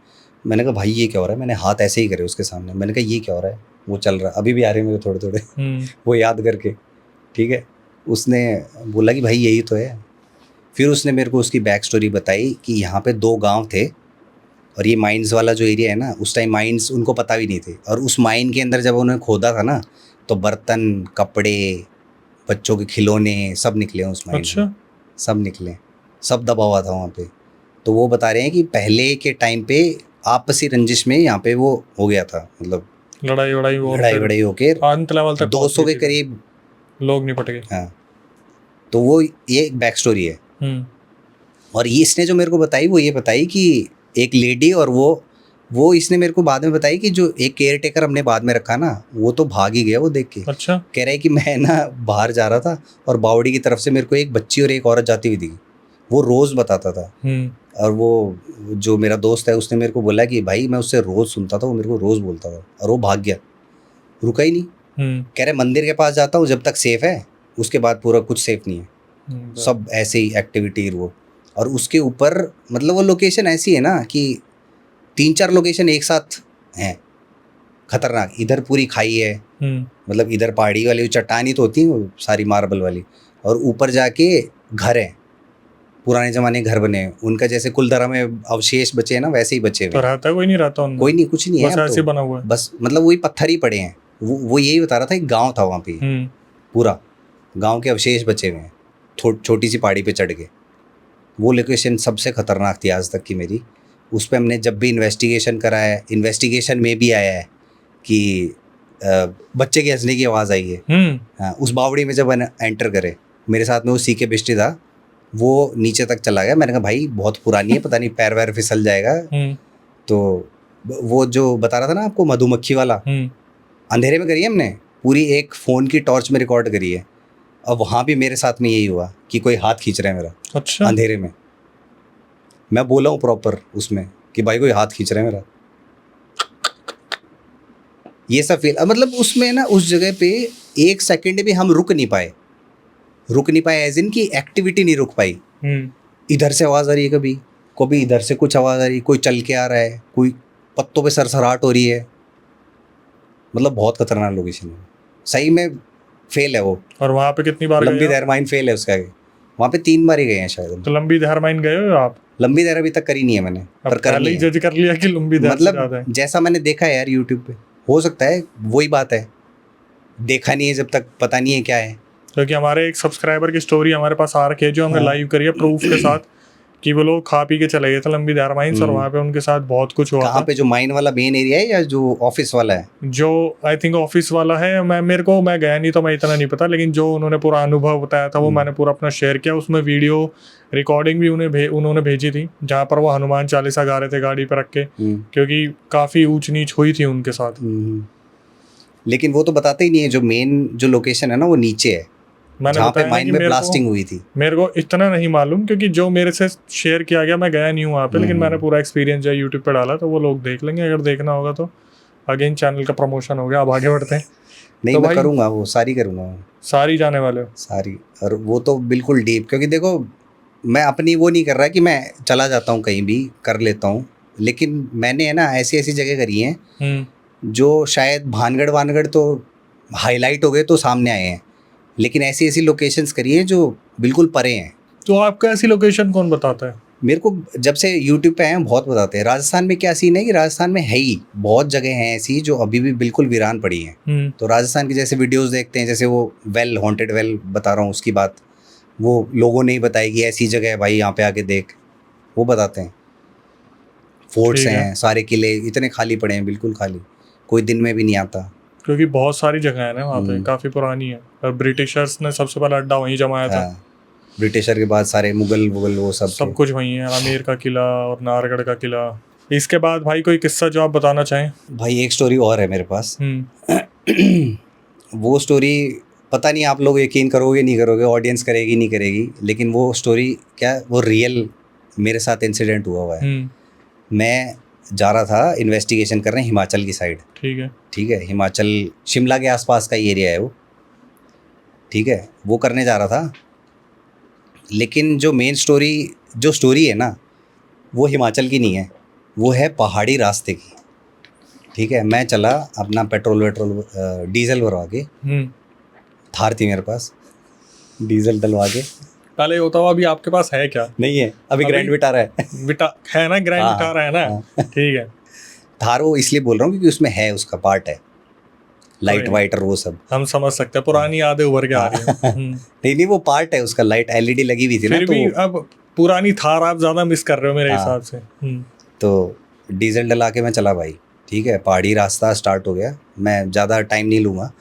मैंने कहा भाई ये क्या हो रहा है। मैंने हाथ ऐसे ही करे उसके सामने। मैंने कहा ये क्या हो रहा है। वो चल रहा, अभी भी आ रहे हैं मेरे थोड़े थोड़े वो याद करके। ठीक है, उसने बोला कि भाई यही तो है। फिर उसने मेरे को उसकी बैक स्टोरी बताई कि यहाँ पे 2 गांव थे, और ये माइंस वाला जो एरिया है ना, उस टाइम माइंस उनको पता भी नहीं थे। और उस माइन के अंदर जब उन्होंने खोदा था ना, तो बर्तन, कपड़े, बच्चों के खिलौने सब निकले उस माइन में। सब निकले, सब दबा हुआ था वहाँ पे। तो वो बता रहे हैं कि पहले के टाइम पे आपसी रंजिश में यहाँ पे वो हो गया था, मतलब लड़ाई वड़ाई होके अंत लेवल तक 200 के करीब लोग निपट गए। हाँ, तो वो ये एक बैक स्टोरी है। और ये इसने जो मेरे को बताई, वो ये बताई कि एक लेडी, और वो इसने मेरे को बाद में बताई कि जो एक केयर टेकर हमने बाद में रखा ना, वो तो भाग ही गया वो देख के। अच्छा। कह रहा है कि मैं ना बाहर जा रहा था, और बावड़ी की तरफ से मेरे को एक बच्ची और एक औरत जाती हुई दिखी। वो रोज़ बताता था। और वो जो मेरा दोस्त है, उसने मेरे को बोला कि भाई मैं उससे रोज़ सुनता था, वो मेरे को रोज़ बोलता था। और वो भाग गया, रुका ही नहीं। कह रहे मंदिर के पास जाता हूँ जब तक सेफ है, उसके बाद पूरा कुछ सेफ नहीं है। सब ऐसे ही एक्टिविटी वो। और उसके ऊपर मतलब वो लोकेशन ऐसी है ना कि 3-4 लोकेशन एक साथ हैं, खतरनाक। इधर पूरी खाई है, मतलब इधर पहाड़ी वाली चट्टानी तो होती है वो सारी मार्बल वाली, और ऊपर जाके घर है, पुराने ज़माने घर बने हैं उनका, जैसे कुलधरा में अवशेष बचे हैं ना, वैसे ही बचे हुए। तो रहता कोई नहीं रहता उनमें? कोई नहीं, कुछ नहीं है, बस ऐसे बना हुआ है। बस मतलब वही पत्थर ही पड़े हैं। वो यही बता रहा था, एक गाँव था वहाँ पे, पूरा गाँव के अवशेष बचे हुए हैं, छोटी सी पहाड़ी पे चढ़ के। वो लोकेशन सबसे ख़तरनाक थी आज तक की मेरी। उस पर हमने जब भी इन्वेस्टिगेशन करा है, इन्वेस्टिगेशन में भी आया है कि बच्चे की हंसने की आवाज़ आई है। हाँ, उस बावड़ी में जब एंटर करे, मेरे साथ में वो सीके बिस्टी था, वो नीचे तक चला गया। मैंने कहा भाई बहुत पुरानी है, पता नहीं पैर वैर फिसल जाएगा। तो वो जो बता रहा था ना आपको मधुमक्खी वाला, अंधेरे में करी है हमने, पूरी एक फ़ोन की टॉर्च में रिकॉर्ड करी है। और वहाँ भी मेरे साथ में यही हुआ कि कोई हाथ खींच रहा है मेरा। अच्छा। अंधेरे में मैं बोला हूँ प्रॉपर उसमें कि भाई कोई हाथ खींच रहा है मेरा, ये सब फील। मतलब उसमें ना उस जगह पे 1 सेकंड भी हम रुक नहीं पाए एज इन की एक्टिविटी नहीं रुक पाई। इधर से आवाज़ आ रही है, कभी कभी इधर से कुछ आवाज़ आ रही है, कोई चल के आ रहा है, कोई पत्तों पे सरसराहट हो रही है। मतलब बहुत खतरनाक लोकेशन है, सही में फेल है वो। और वहाँ पे कितनी बार लंबी गए? दहर माइन फेल है उसका। वहाँ पे 3 बार ही गए हैं शायद। तो लंबी दहर माइन गए हो आप? लंबी दहर अभी तक करी नहीं है मैंने, पर पहले ही जज कर लिया कि लंबी दहर से ज़्यादा है। मतलब जैसा मैंने देखा है यार यूट्यूब पे, हो सकता है वही बात है, देखा नहीं है जब तक, पता नहीं है क्या है। क्योंकि हमारे एक सब्सक्राइबर की स्टोरी हमारे पास आ रखी है जो हमने लाइव करी है प्रूफ के साथ कि वो लोग खा पी के चले गए थे लंबी दहर माइंस, और वहाँ पे उनके साथ बहुत कुछ हुआ। कहाँ पे? जो माइन वाला मेन एरिया है या जो ऑफिस वाला है? जो आई थिंक ऑफिस वाला है। मैं गया नहीं तो मैं इतना नहीं पता, लेकिन जो उन्होंने पूरा अनुभव बताया था वो मैंने पूरा अपना शेयर किया। उसमें वीडियो रिकॉर्डिंग भी उन्होंने भेजी थी जहाँ पर वो हनुमान चालीसा गा रहे थे गाड़ी पर रख के, क्योंकि काफ़ी ऊंच नीच हुई थी उनके साथ। लेकिन वो तो बताते ही नहीं है, जो मेन जो लोकेशन है ना वो नीचे है, जहाँ पे माइन में ब्लास्टिंग हुई थी। मेरे को इतना नहीं मालूम, क्योंकि जो मेरे से शेयर किया गया, मैं गया नहीं हूँ वहाँ पे, लेकिन मैंने पूरा एक्सपीरियंस जो यूट्यूब पे डाला, तो वो लोग देख लेंगे अगर देखना होगा तो। अगेन चैनल का प्रमोशन हो गया, अब आगे बढ़ते हैं। नहीं तो मैं करूँगा, वो सारी करूँगा। सारी जाने वाले हो? सारी, और वो तो बिल्कुल डीप, क्योंकि देखो मैं अपनी वो नहीं कर रहा कि मैं चला जाता हूँ कहीं भी कर लेता हूँ, लेकिन मैंने है ना ऐसी जगह करी हैं जो शायद भानगढ़ तो हाईलाइट हो गए तो सामने आए हैं, लेकिन ऐसी लोकेशंस करी है जो बिल्कुल परे हैं। तो आपको ऐसी लोकेशन कौन बताता है? मेरे को जब से यूट्यूब पे आए हैं बहुत बताते हैं। राजस्थान में क्या सीन है कि राजस्थान में है ही बहुत जगह हैं ऐसी जो अभी भी बिल्कुल वीरान पड़ी हैं। तो राजस्थान की जैसे वीडियोस देखते हैं, जैसे वो हॉन्टेड वेल बता रहा हूँ उसकी बात, वो लोगों ने ही बताई कि ऐसी जगह है भाई, यहाँ पे आके देख, वो बताते हैं। फोर्ट्स हैं, सारे किले इतने खाली पड़े हैं, बिल्कुल खाली, कोई दिन में भी नहीं आता, क्योंकि बहुत सारी जगह है ना वहाँ पे, काफ़ी पुरानी है, और ब्रिटिशर्स ने सबसे पहला अड्डा वहीं जमाया था। ब्रिटिशर के बाद सारे मुगल वो सब कुछ वहीं है, आमेर का किला और नाहरगढ़ का किला। इसके बाद भाई कोई किस्सा जो आप बताना चाहें? भाई एक स्टोरी और है मेरे पास। वो स्टोरी पता नहीं आप लोग यकीन करोगे नहीं करोगे, ऑडियंस करेगी नहीं करेगी, लेकिन वो स्टोरी क्या, वो रियल मेरे साथ इंसिडेंट हुआ है। मैं जा रहा था इन्वेस्टिगेशन करने हिमाचल की साइड। ठीक है, हिमाचल शिमला के आसपास का ही एरिया है वो। ठीक है, वो करने जा रहा था, लेकिन जो मेन स्टोरी है ना वो हिमाचल की नहीं है, वो है पहाड़ी रास्ते की। ठीक है, मैं चला अपना पेट्रोल डीजल भरवा के, थार थी मेरे पास, डीजल डलवा के। पहले होता हुआ, अभी आपके पास है क्या? नहीं है, अभी ग्रैंड विटारा है। है ना, ग्रैंड विटारा है ना। ठीक है, थार वो इसलिए बोल रहा हूँ क्योंकि उसमें है, उसका पार्ट है लाइट वाइट और वो सब, हम समझ सकते हैं, पुरानी यादें उभर के आ रही हैं। नहीं वो पार्ट है उसका, लाइट LED लगी हुई थी ना, तो अब पुरानी थार आप ज़्यादा मिस कर रहे हो मेरे हिसाब से। तो डीजल डला के मैं चला भाई। ठीक है, पहाड़ी रास्ता स्टार्ट हो गया, मैं ज़्यादा टाइम नहीं लूँगा।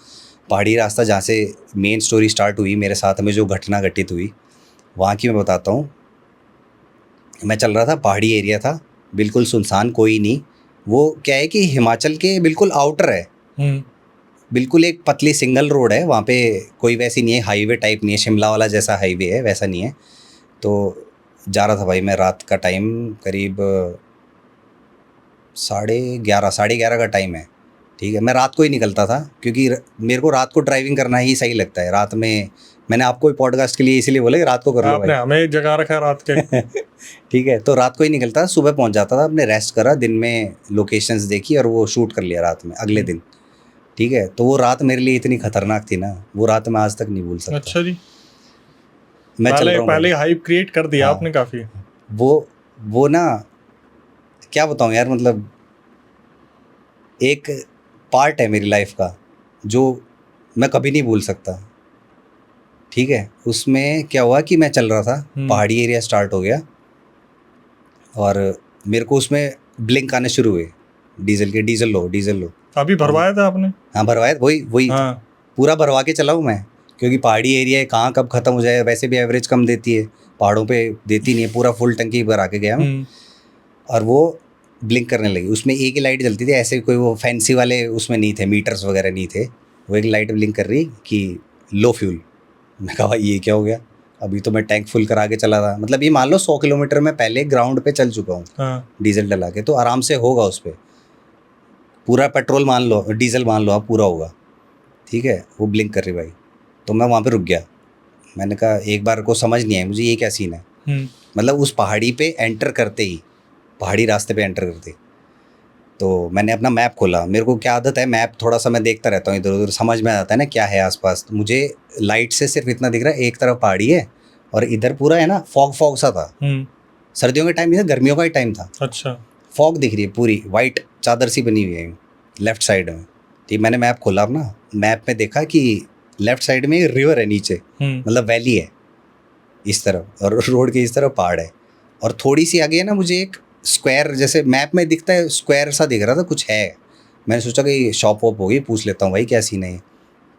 पहाड़ी रास्ता जहाँ से मेन स्टोरी स्टार्ट हुई, मेरे साथ में जो घटना घटित हुई वहाँ की मैं बताता हूँ। मैं चल रहा था, पहाड़ी एरिया था, बिल्कुल सुनसान, कोई नहीं। वो क्या है कि हिमाचल के बिल्कुल आउटर है, बिल्कुल एक पतली सिंगल रोड है, वहाँ पे कोई वैसी नहीं है, हाईवे टाइप नहीं है, शिमला वाला जैसा हाईवे है वैसा नहीं है। तो जा रहा था भाई मैं, रात का टाइम करीब 11:30 का टाइम है। ठीक है, मैं रात को ही निकलता था क्योंकि मेरे को रात को ड्राइविंग करना ही सही लगता है। रात में मैंने आपको पॉडकास्ट के लिए इसीलिए बोला कि रात को कर लो, आपने हमें जगा रखा है रात के। ठीक है, तो रात को ही निकलता था, सुबह पहुंच जाता था, अपने रेस्ट करा, दिन में लोकेशंस देखी और वो शूट कर लिया रात में अगले दिन। ठीक है, तो वो रात मेरे लिए इतनी खतरनाक थी ना, वो रात मैं आज तक नहीं भूल सकता। अच्छा जी, मैं चल रहा हूँ, पहले हाइप क्रिएट कर दिया आपने काफ़ी। वो ना क्या बताऊँ यार, मतलब एक पार्ट है मेरी लाइफ का जो मैं कभी नहीं भूल सकता। ठीक है, उसमें क्या हुआ कि मैं चल रहा था, पहाड़ी एरिया स्टार्ट हो गया और मेरे को उसमें ब्लिंक आने शुरू हुए डीजल के, डीजल लो। अभी भरवाया था आपने? हाँ भरवाया, वही पूरा भरवा के चला हूँ मैं, क्योंकि पहाड़ी एरिया है, कहाँ कब ख़त्म हो जाए, वैसे भी एवरेज कम देती है, पहाड़ों पे देती नहीं है, पूरा फुल टंकी भरा के गया मैं। और वो ब्लिंक करने लगी। उसमें एक ही लाइट जलती थी, ऐसे कोई वो फैंसी वाले उसमें नहीं थे, मीटर्स वगैरह नहीं थे। वो एक लाइट ब्लिंक कर रही कि लो फ्यूल। मैं कहा भाई ये क्या हो गया, अभी तो मैं टैंक फुल करा के चला था। मतलब ये मान लो 100 किलोमीटर में पहले ग्राउंड पे चल चुका हूँ। हाँ। डीजल डला के, तो आराम से होगा उस पर पूरा पेट्रोल मान लो, डीजल मान लो आप, पूरा होगा। ठीक है, वो ब्लिंक कर रही भाई, तो मैं वहाँ पे रुक गया। मैंने कहा एक बार को समझ नहीं आई मुझे ये क्या सीन है। मतलब उस पहाड़ी पे एंटर करते ही, पहाड़ी रास्ते पे एंटर करते, तो मैंने अपना मैप खोला। मेरे को क्या आदत है, मैप थोड़ा सा मैं देखता रहता हूँ, इधर उधर समझ में आता है ना क्या है आसपास। मुझे लाइट से सिर्फ इतना दिख रहा है, एक तरफ पहाड़ी है और इधर पूरा है ना फॉग फॉग सा था। सर्दियों का टाइम नहीं था, गर्मियों का ही टाइम था। अच्छा। फॉग दिख रही है पूरी, वाइट चादर सी बनी हुई है लेफ्ट साइड में। ठीक, मैंने मैप खोला अपना, मैप में देखा कि लेफ्ट साइड में रिवर है नीचे, मतलब वैली है इस तरफ, और रोड के इस तरफ पहाड़ है। और थोड़ी सी आगे है ना, मुझे एक स्क्वायर जैसे मैप में दिखता है, स्क्वायर सा दिख रहा था, कुछ है। मैंने सोचा कि शॉप वॉप होगी, पूछ लेता हूँ भाई क्या सीन है।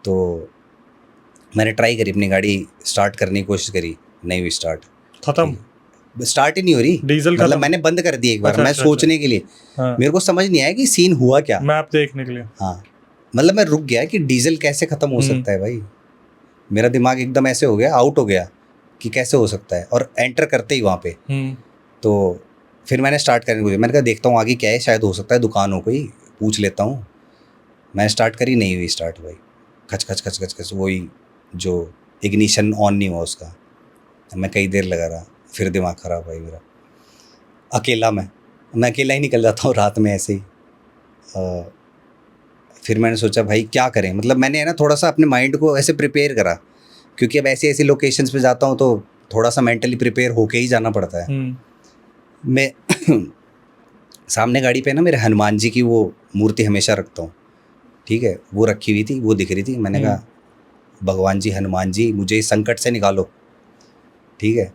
तो मैंने ट्राई करी, अपनी गाड़ी स्टार्ट करने की कोशिश करी, नहीं हुई स्टार्ट, खत्म, स्टार्ट ही नहीं हो रही। डीजल मतलब खत्म। मैंने बंद कर दी एक बार। अच्छा, मैं अच्छा, सोचने के लिए, हाँ। मेरे को समझ नहीं आया कि सीन हुआ क्या, मैप देखने के लिए। हाँ, मतलब मैं रुक गया कि डीजल कैसे ख़त्म हो सकता है भाई। मेरा दिमाग एकदम ऐसे हो गया, आउट हो गया कि कैसे हो सकता है। और एंटर करते ही वहाँ पे, तो फिर मैंने स्टार्ट करने को, मैंने कहा देखता हूँ आगे क्या है, शायद हो सकता है दुकान हो कोई, पूछ लेता हूँ। मैंने स्टार्ट करी, नहीं हुई स्टार्ट भाई, खच खच खच खच खच, वही जो इग्निशन ऑन नहीं हुआ उसका। मैं कई देर लगा रहा, फिर दिमाग ख़राब भाई मेरा। अकेला मैं अकेला ही निकल जाता हूँ रात में ऐसे ही। फिर मैंने सोचा भाई क्या करें, मतलब मैंने है ना थोड़ा सा अपने माइंड को ऐसे प्रिपेयर करा, क्योंकि अब ऐसी ऐसी लोकेशंस पे जाता हूँ तो थोड़ा सा मेंटली प्रिपेयर होके ही जाना पड़ता है। मैं सामने गाड़ी पे ना मेरे हनुमान जी की वो मूर्ति हमेशा रखता हूँ। ठीक है, वो रखी हुई थी, वो दिख रही थी। मैंने कहा भगवान जी, हनुमान जी, मुझे इस संकट से निकालो। ठीक है,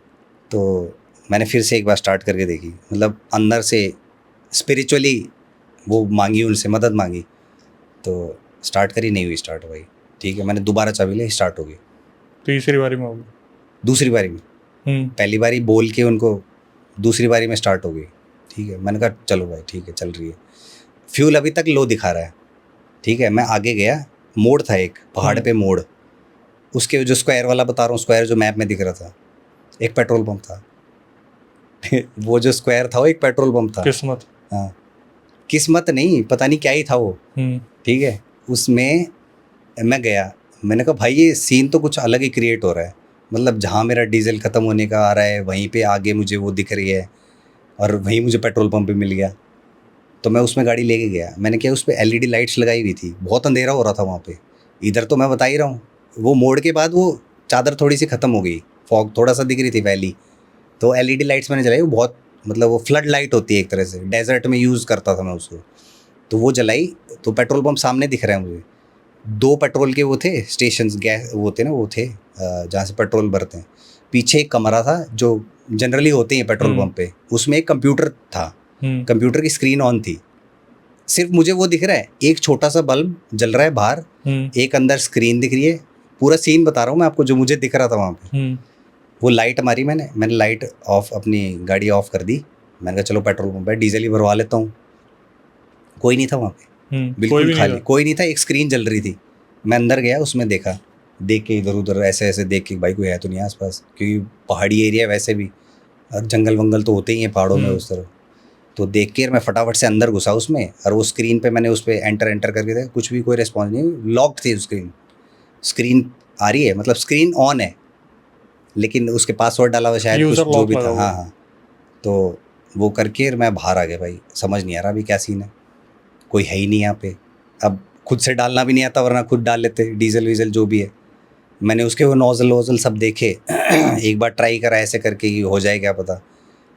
तो मैंने फिर से एक बार स्टार्ट करके देखी, मतलब अंदर से स्पिरिचुअली वो मांगी, उनसे मदद मांगी, तो स्टार्ट करी, नहीं हुई स्टार्ट भाई। ठीक है, मैंने दोबारा चाबी ली, स्टार्ट हो गई। तीसरी बारी में होगी, दूसरी बारी में, पहली बारी बोल के उनको, दूसरी बारी में स्टार्ट हो गई। ठीक है, मैंने कहा चलो भाई ठीक है, चल रही है। फ्यूल अभी तक लो दिखा रहा है। ठीक है, मैं आगे गया, मोड़ था एक पहाड़ पे मोड़, उसके जो स्क्वायर वाला बता रहा हूँ, स्क्वायर जो मैप में दिख रहा था, एक पेट्रोल पंप था। वो जो स्क्वायर था वो एक पेट्रोल पंप था। किस्मत, हाँ, किस्मत नहीं, पता नहीं क्या ही था वो। ठीक है, उसमें मैं गया, मैंने कहा भाई ये सीन तो कुछ अलग ही क्रिएट हो रहा है। मतलब जहाँ मेरा डीजल ख़त्म होने का आ रहा है, वहीं पे आगे मुझे वो दिख रही है, और वहीं मुझे पेट्रोल पंप भी मिल गया। तो मैं उसमें गाड़ी लेके गया। मैंने क्या, उस पर LED लाइट्स लगाई हुई थी, बहुत अंधेरा हो रहा था वहाँ पे। इधर तो मैं बता ही रहा हूँ, वो मोड़ के बाद वो चादर थोड़ी सी ख़त्म हो गई, फॉग थोड़ा सा दिख रही थी वैली, तो LED लाइट्स मैंने जलाई। वो बहुत, मतलब वो फ्लड लाइट होती है एक तरह से, डेजर्ट में यूज़ करता था मैं उसको, तो वो जलाई। तो पेट्रोल पंप सामने दिख रहे हैं मुझे, 2 पेट्रोल के वो थे स्टेशन, गैस वो थे ना, वो थे जहाँ से पेट्रोल भरते हैं। पीछे एक कमरा था जो जनरली होते हैं पेट्रोल पंप पे, उसमें एक कंप्यूटर था, कंप्यूटर की स्क्रीन ऑन थी। सिर्फ मुझे वो दिख रहा है, एक छोटा सा बल्ब जल रहा है बाहर, एक अंदर स्क्रीन दिख रही है। पूरा सीन बता रहा हूँ मैं आपको, जो मुझे दिख रहा था वहाँ पे। वो लाइट मारी मैंने लाइट ऑफ, अपनी गाड़ी ऑफ कर दी। मैंने कहा चलो पेट्रोल पंप है, डीजल ही भरवा लेता हूँ। कोई नहीं था वहाँ पे, बिल्कुल खाली, कोई नहीं था। एक स्क्रीन जल रही थी, मैं अंदर गया, उसमें देखा, देख के इधर उधर ऐसे ऐसे देख के भाई कोई है तो नहीं आसपास, क्योंकि पहाड़ी एरिया वैसे भी, और जंगल वंगल तो होते ही हैं पहाड़ों में उस तरफ। तो देख के मैं फटाफट से अंदर घुसा उसमें, और वो स्क्रीन पे मैंने उस पर एंटर करके देखा, कुछ भी कोई रिस्पॉन्स नहीं, लॉक्ड थी स्क्रीन आ रही है, मतलब स्क्रीन ऑन है लेकिन उसके पासवर्ड डाला हुआ शायद, कुछ जो भी था। हाँ हाँ, तो वो करके मैं बाहर आ गया भाई। समझ नहीं आ रहा अभी क्या सीन है, कोई है ही नहीं यहाँ पे। अब खुद से डालना भी नहीं आता, वरना खुद डाल लेते डीजल वीजल जो भी है। मैंने उसके वो नोजल वोजल सब देखे। एक बार ट्राई करा ऐसे करके कि हो जाए क्या पता,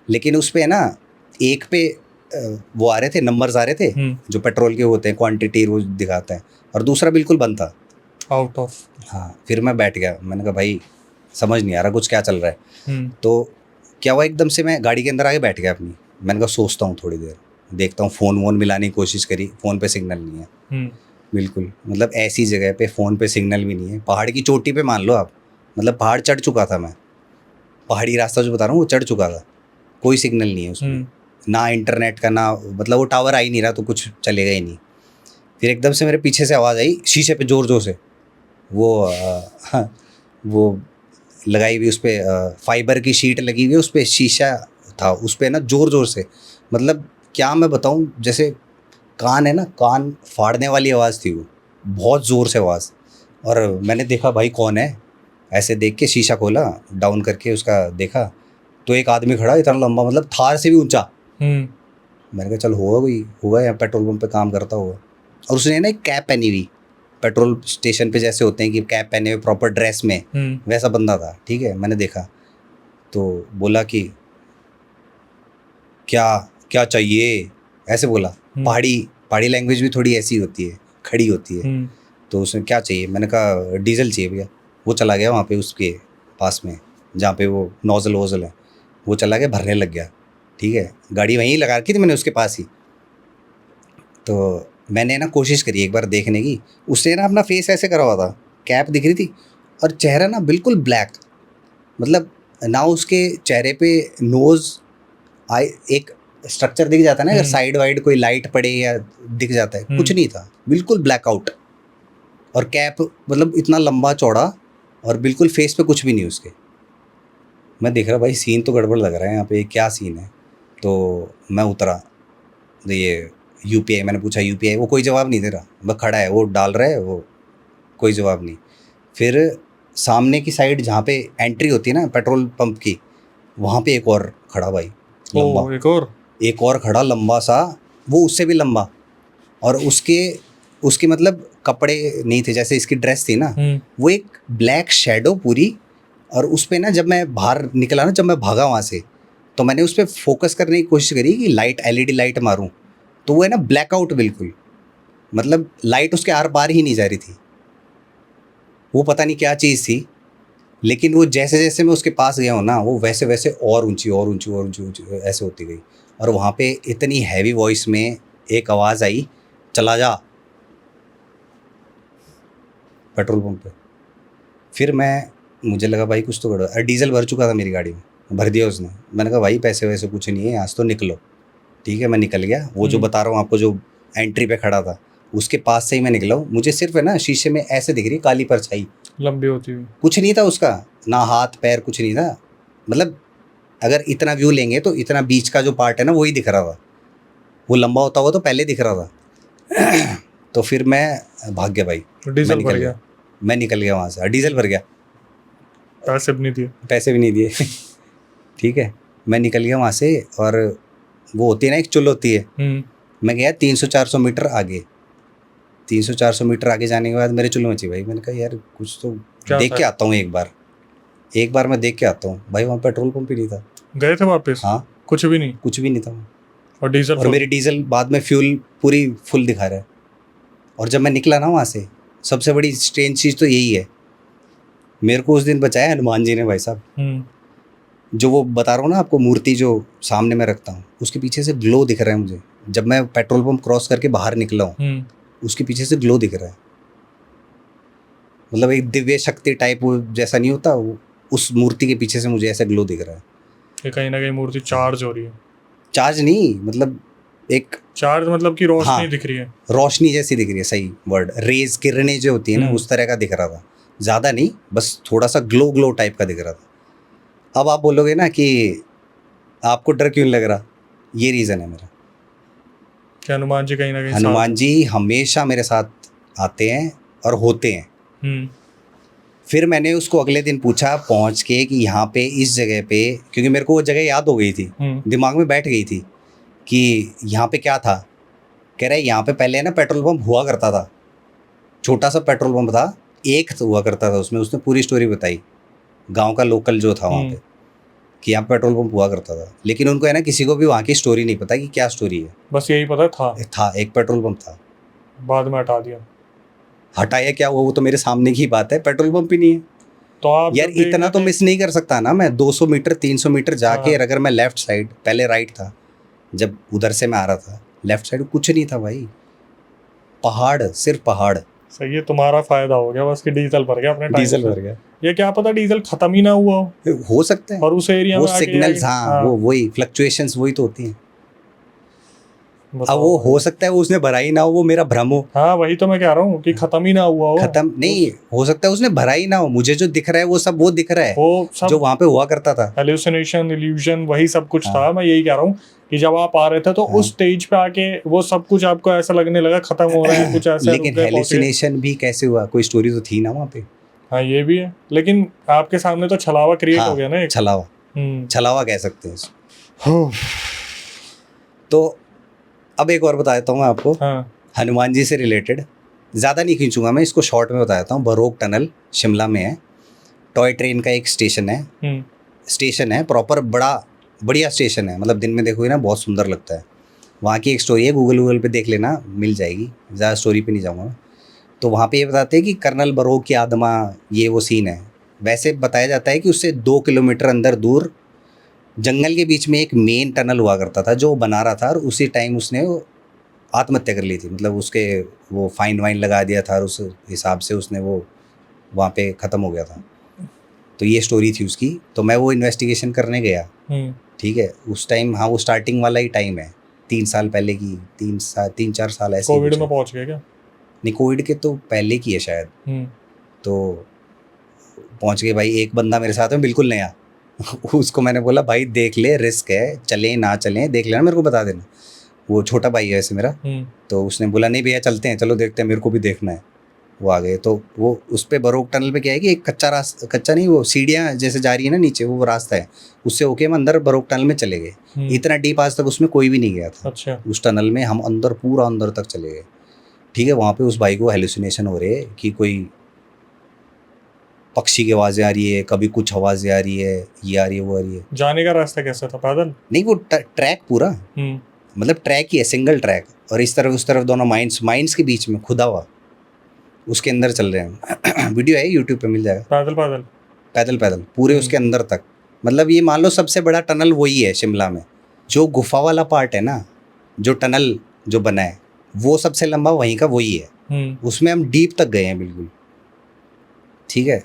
लेकिन उस पर ना एक पे वो आ रहे थे, नंबर्स आ रहे थे जो पेट्रोल के होते हैं, क्वांटिटी वो दिखाते हैं, और दूसरा बिल्कुल बंद था, आउट ऑफ। हाँ, फिर मैं बैठ गया, मैंने कहा भाई समझ नहीं आ रहा कुछ क्या चल रहा है। तो क्या हुआ, एकदम से मैं गाड़ी के अंदर आके बैठ गया अपनी। मैंने कहा सोचता हूँ थोड़ी देर, देखता हूँ। फ़ोन वोन मिलाने की कोशिश करी, फ़ोन पे सिग्नल नहीं है बिल्कुल। मतलब ऐसी जगह पे फ़ोन पे सिग्नल भी नहीं है, पहाड़ की चोटी पे मान लो आप, मतलब पहाड़ चढ़ चुका था मैं, पहाड़ी रास्ता जो बता रहा हूँ वो चढ़ चुका था, कोई सिग्नल नहीं है उसमें, ना इंटरनेट का, ना मतलब वो टावर आ ही नहीं रहा, तो कुछ चलेगा ही नहीं। फिर एकदम से मेरे पीछे से आवाज़ आई शीशे पे ज़ोर ज़ोर से, वो लगाई हुई उस पर फाइबर की शीट लगी हुई है, उस पर शीशा था, उस पर ना ज़ोर ज़ोर से, मतलब क्या मैं बताऊँ, जैसे कान है ना, कान फाड़ने वाली आवाज़ थी वो, बहुत ज़ोर से आवाज़। और मैंने देखा भाई कौन है, ऐसे देख के शीशा खोला, डाउन करके उसका देखा, तो एक आदमी खड़ा इतना लंबा, मतलब थार से भी ऊंचा। मैंने कहा चल होगा यहाँ पेट्रोल पंप पे काम करता होगा। और उसने ना एक कैप पहनी हुई, पेट्रोल स्टेशन पे जैसे होते हैं कि कैप पहने हुए प्रॉपर ड्रेस में, वैसा बंदा था। ठीक है, मैंने देखा तो बोला कि क्या क्या चाहिए, ऐसे बोला। पहाड़ी लैंग्वेज भी थोड़ी ऐसी होती है, खड़ी होती है। तो उसने क्या चाहिए, मैंने कहा डीजल चाहिए भैया। वो चला गया वहाँ पे उसके पास में जहाँ पे वो नोज़ल वोज़ल है, वो चला गया भरने लग गया। ठीक है, गाड़ी वहीं लगा रखी थी मैंने उसके पास ही। तो मैंने ना कोशिश करी एक बार देखने की, उसने ना अपना फेस ऐसे करा हुआ था, कैप दिख रही थी और चेहरा ना बिल्कुल ब्लैक, मतलब ना उसके चेहरे पे नोज़ आई, एक स्ट्रक्चर दिख जाता है ना अगर साइड वाइड कोई लाइट पड़े या दिख जाता है, कुछ नहीं था, बिल्कुल ब्लैकआउट। और कैप मतलब इतना लंबा चौड़ा और बिल्कुल फेस पे कुछ भी नहीं उसके। मैं देख रहा भाई सीन तो गड़बड़ लग रहा है यहाँ पे, क्या सीन है। तो मैं उतरा, तो ये यूपीआई, मैंने पूछा यूपीआई, वो कोई जवाब नहीं दे रहा, बस खड़ा है, वो डाल रहा है, वो कोई जवाब नहीं। फिर सामने की साइड जहाँ पे एंट्री होती है ना पेट्रोल पंप की, वहाँ पे एक और खड़ा भाई, लंबा, एक और खड़ा लंबा सा, वो उससे भी लंबा। और उसके मतलब कपड़े नहीं थे जैसे इसकी ड्रेस थी ना, वो एक ब्लैक शेडो पूरी। और उस पर ना जब मैं बाहर निकला ना, जब मैं भागा वहाँ से, तो मैंने उस पर फोकस करने की कोशिश करी कि लाइट एलईडी लाइट मारूं, तो वो है ना ब्लैकआउट बिल्कुल, मतलब लाइट उसके आर पार ही नहीं जा रही थी। वो पता नहीं क्या चीज़ थी, लेकिन वो जैसे जैसे मैं उसके पास गया हूँ ना, वो वैसे वैसे और ऊंची और ऊंची और ऊंची ऊंची ऐसे होती गई। और वहाँ पे इतनी हैवी वॉइस में एक आवाज़ आई, चला जा, पेट्रोल पंप पे। फिर मुझे लगा भाई कुछ तो गड़बड़, डीजल भर चुका था मेरी गाड़ी में, भर दिया उसने। मैंने कहा भाई पैसे वैसे कुछ नहीं है, आज तो निकलो। ठीक है, मैं निकल गया। वो जो बता रहा हूँ आपको, जो एंट्री पे खड़ा था, उसके पास से ही मैं निकला हूँ। मुझे सिर्फ है ना शीशे में ऐसे दिख रही काली परछाई लंबी होती हुई, कुछ नहीं था उसका, ना हाथ पैर कुछ नहीं था। मतलब अगर इतना व्यू लेंगे तो इतना बीच का जो पार्ट है ना वही दिख रहा था, वो लंबा होता हुआ तो पहले दिख रहा था। तो फिर मैं भाग गया भाई, डीजल भर गया, मैं निकल गया वहाँ से, डीजल भर गया, पैसे भी नहीं दिए। ठीक है, मैं निकल गया वहाँ से। और वो होती है ना एक चुल होती है, मैं गया 300-400 मीटर आगे। 300-400 मीटर आगे जाने के बाद मेरे चुल मची भाई। मैंने कहा यार कुछ तो देख के आता हूँ, एक बार मैं देख के आता हूँ। भाई वहाँ पेट्रोल पंप ही नहीं था। गए थे वापस? हाँ, कुछ भी नहीं था। और डीजल, और मेरी डीजल बाद में फ्यूल पूरी फुल दिखा रहा है। और जब मैं निकला ना वहाँ से, सबसे बड़ी स्ट्रेंज चीज़ तो यही है, मेरे को उस दिन बचाया हनुमान जी ने भाई साहब। जो वो बता रहा हूँ ना आपको, मूर्ति जो सामने मैं रखता हूँ, उसके पीछे से ग्लो दिख रहा है मुझे। जब मैं पेट्रोल पंप क्रॉस करके बाहर निकला हूँ, उसके पीछे से ग्लो दिख रहा है, मतलब एक दिव्य शक्ति टाइप जैसा नहीं होता, उस मूर्ति के पीछे से मुझे ऐसा ग्लो दिख रहा है कि कहीं ना कहीं मूर्ति चार्ज हो रही है। चार्ज नहीं, मतलब एक चार्ज मतलब कि रोशनी दिख रही है, रोशनी जैसी दिख रही है, सही वर्ड, रेज, किरणें जो होती है ना, उस तरह का दिख रहा था। ज़्यादा नहीं, बस थोड़ा सा ग्लो टाइप का दिख रहा था। अब आप बोलोगे ना कि आपको डर क्यों लग रहा, ये रीज़न है मेरा कि हनुमान जी कहीं ना कहीं, हनुमान जी हमेशा मेरे साथ आते हैं और होते हैं। फिर मैंने उसको अगले दिन पूछा पहुंच के कि यहाँ पे इस जगह पे, क्योंकि मेरे को वो जगह याद हो गई थी, दिमाग में बैठ गई थी कि यहाँ पे क्या था। कह रहा है यहाँ पे पहले ना पेट्रोल पंप हुआ करता था, छोटा सा पेट्रोल पंप था, एक हुआ करता था उसमें। उसने पूरी स्टोरी बताई, गांव का लोकल जो था वहाँ पे, कि यहाँ पेट्रोल पंप हुआ करता था। लेकिन उनको है ना किसी को भी वहाँ की स्टोरी नहीं पता कि क्या स्टोरी है, बस यही पता था एक पेट्रोल पंप था, बाद में हटा दिया। हटाया क्या, वो तो मेरे सामने की बात है, पेट्रोल पंप ही नहीं है। तो आप यार इतना तो मिस नहीं कर सकता ना मैं, 200 मीटर 300 मीटर जाके अगर मैं लेफ्ट साइड, पहले राइट था जब उधर से मैं आ रहा था, लेफ्ट साइड कुछ नहीं था भाई, पहाड़, सिर्फ पहाड़। सही है, तुम्हारा फायदा हो गया बस कि डीजल भर गया अपने, डीजल भर गया। ये क्या पता डीजल खत्म ही ना हुआ हो सकता है, और उस एरिया वो में सिग्नल्स, हाँ वो वही फ्लक्चुएशंस वही तो होती हैं। अब वो हो सकता है वो उसने भरा ही ना हो, वो मेरा भ्रम हो। हाँ वही तो मैं कह रहा हूँ कि खत्म ही ना हुआ हो। खत्म नहीं हो सकता है उसने भरा ही ना हो, मुझे जो दिख रहा है वो सब वो दिख रहा है वो सब जो वहां पे हुआ करता था। हेलुसिनेशन, इल्यूजन, वही सब कुछ हाँ। था। मैं यही कह रहा हूँ कि जब आप आ रहे थे तो हाँ। उस स्टेज पे आके वो सब कुछ आपको ऐसा लगने लगा खत्म हो रहा है, कुछ ऐसा लेकिन रुक गए, पहुंच गए। हेलुसिनेशन भी कैसे हुआ, कोई स्टोरी तो थी ना वहाँ पे। हाँ ये भी है, लेकिन आपके सामने तो छलावा क्रिएट हो गया ना एक। छलावा, हम्म। छलावा कह सकते हैं इसको। तो अब एक और बताता हूँ मैं आपको, हाँ। हनुमान जी से रिलेटेड। ज़्यादा नहीं खींचूंगा मैं इसको, शॉर्ट में बताता हूँ। बरोक टनल शिमला में है, टॉय ट्रेन का एक स्टेशन है। स्टेशन है प्रॉपर, बड़ा बढ़िया स्टेशन है, मतलब दिन में देखोगे ना बहुत सुंदर लगता है। वहाँ की एक स्टोरी है, गूगल पे देख लेना, मिल जाएगी। ज़्यादा स्टोरी पे नहीं जाऊँगा। तो वहाँ पे ये बताते हैं कि कर्नल बरोक की आत्मा, ये वो सीन है। वैसे बताया जाता है कि उससे 2 किलोमीटर अंदर दूर जंगल के बीच में एक मेन टनल हुआ करता था जो वो बना रहा था, और उसी टाइम उसने वो आत्महत्या कर ली थी। मतलब उसके वो फाइन वाइन लगा दिया था और उस हिसाब से उसने वो वहाँ पे ख़त्म हो गया था। तो ये स्टोरी थी उसकी। तो मैं वो इन्वेस्टिगेशन करने गया, ठीक है। उस टाइम, हाँ वो स्टार्टिंग वाला ही टाइम है, 3 साल पहले की, 3-4 साल ऐसे। कोविड में पहुंच गए क्या? नहीं, कोविड के तो पहले की है शायद। तो पहुंच गए भाई। एक बंदा मेरे साथ में बिल्कुल नया उसको मैंने बोला भाई देख ले, रिस्क है, चलें ना चलें देख लेना, मेरे को बता देना। वो छोटा भाई है वैसे मेरा। तो उसने बोला नहीं भैया चलते हैं, चलो देखते हैं, मेरे को भी देखना है। वो आ गए। तो वो उस पे बरोक टनल पे क्या है कि एक कच्चा नहीं, वो सीढ़ियाँ जैसे जा रही है ना नीचे, वो रास्ता है, उससे होके हम अंदर बरोक टनल में चले गए। इतना डीप आज तक उसमें कोई भी नहीं गया था। अच्छा। उस टनल में हम अंदर, पूरा अंदर तक चले गए, ठीक है। वहाँ पे उस भाई को हेलुसिनेशन हो रहे है कि कोई पक्षी की आवाज़ें आ रही है, कभी कुछ आवाज़ें आ रही है, ये आ रही है, वो आ रही है। जाने का रास्ता कैसा था, पैदल? नहीं, वो ट्रैक पूरा, मतलब ट्रैक ही है, सिंगल ट्रैक, और इस तरफ उस तरफ दोनों माइंस के बीच में खुदा हुआ, उसके अंदर चल रहे हैं। वीडियो है यूट्यूब पे, मिल जाएगा। पैदल पूरे उसके अंदर तक। मतलब ये मान लो सबसे बड़ा टनल वही है शिमला में। जो गुफा वाला पार्ट है ना, जो टनल जो बना है, वो सबसे लंबा वहीं का वही है। उसमें हम डीप तक गए हैं बिल्कुल, ठीक है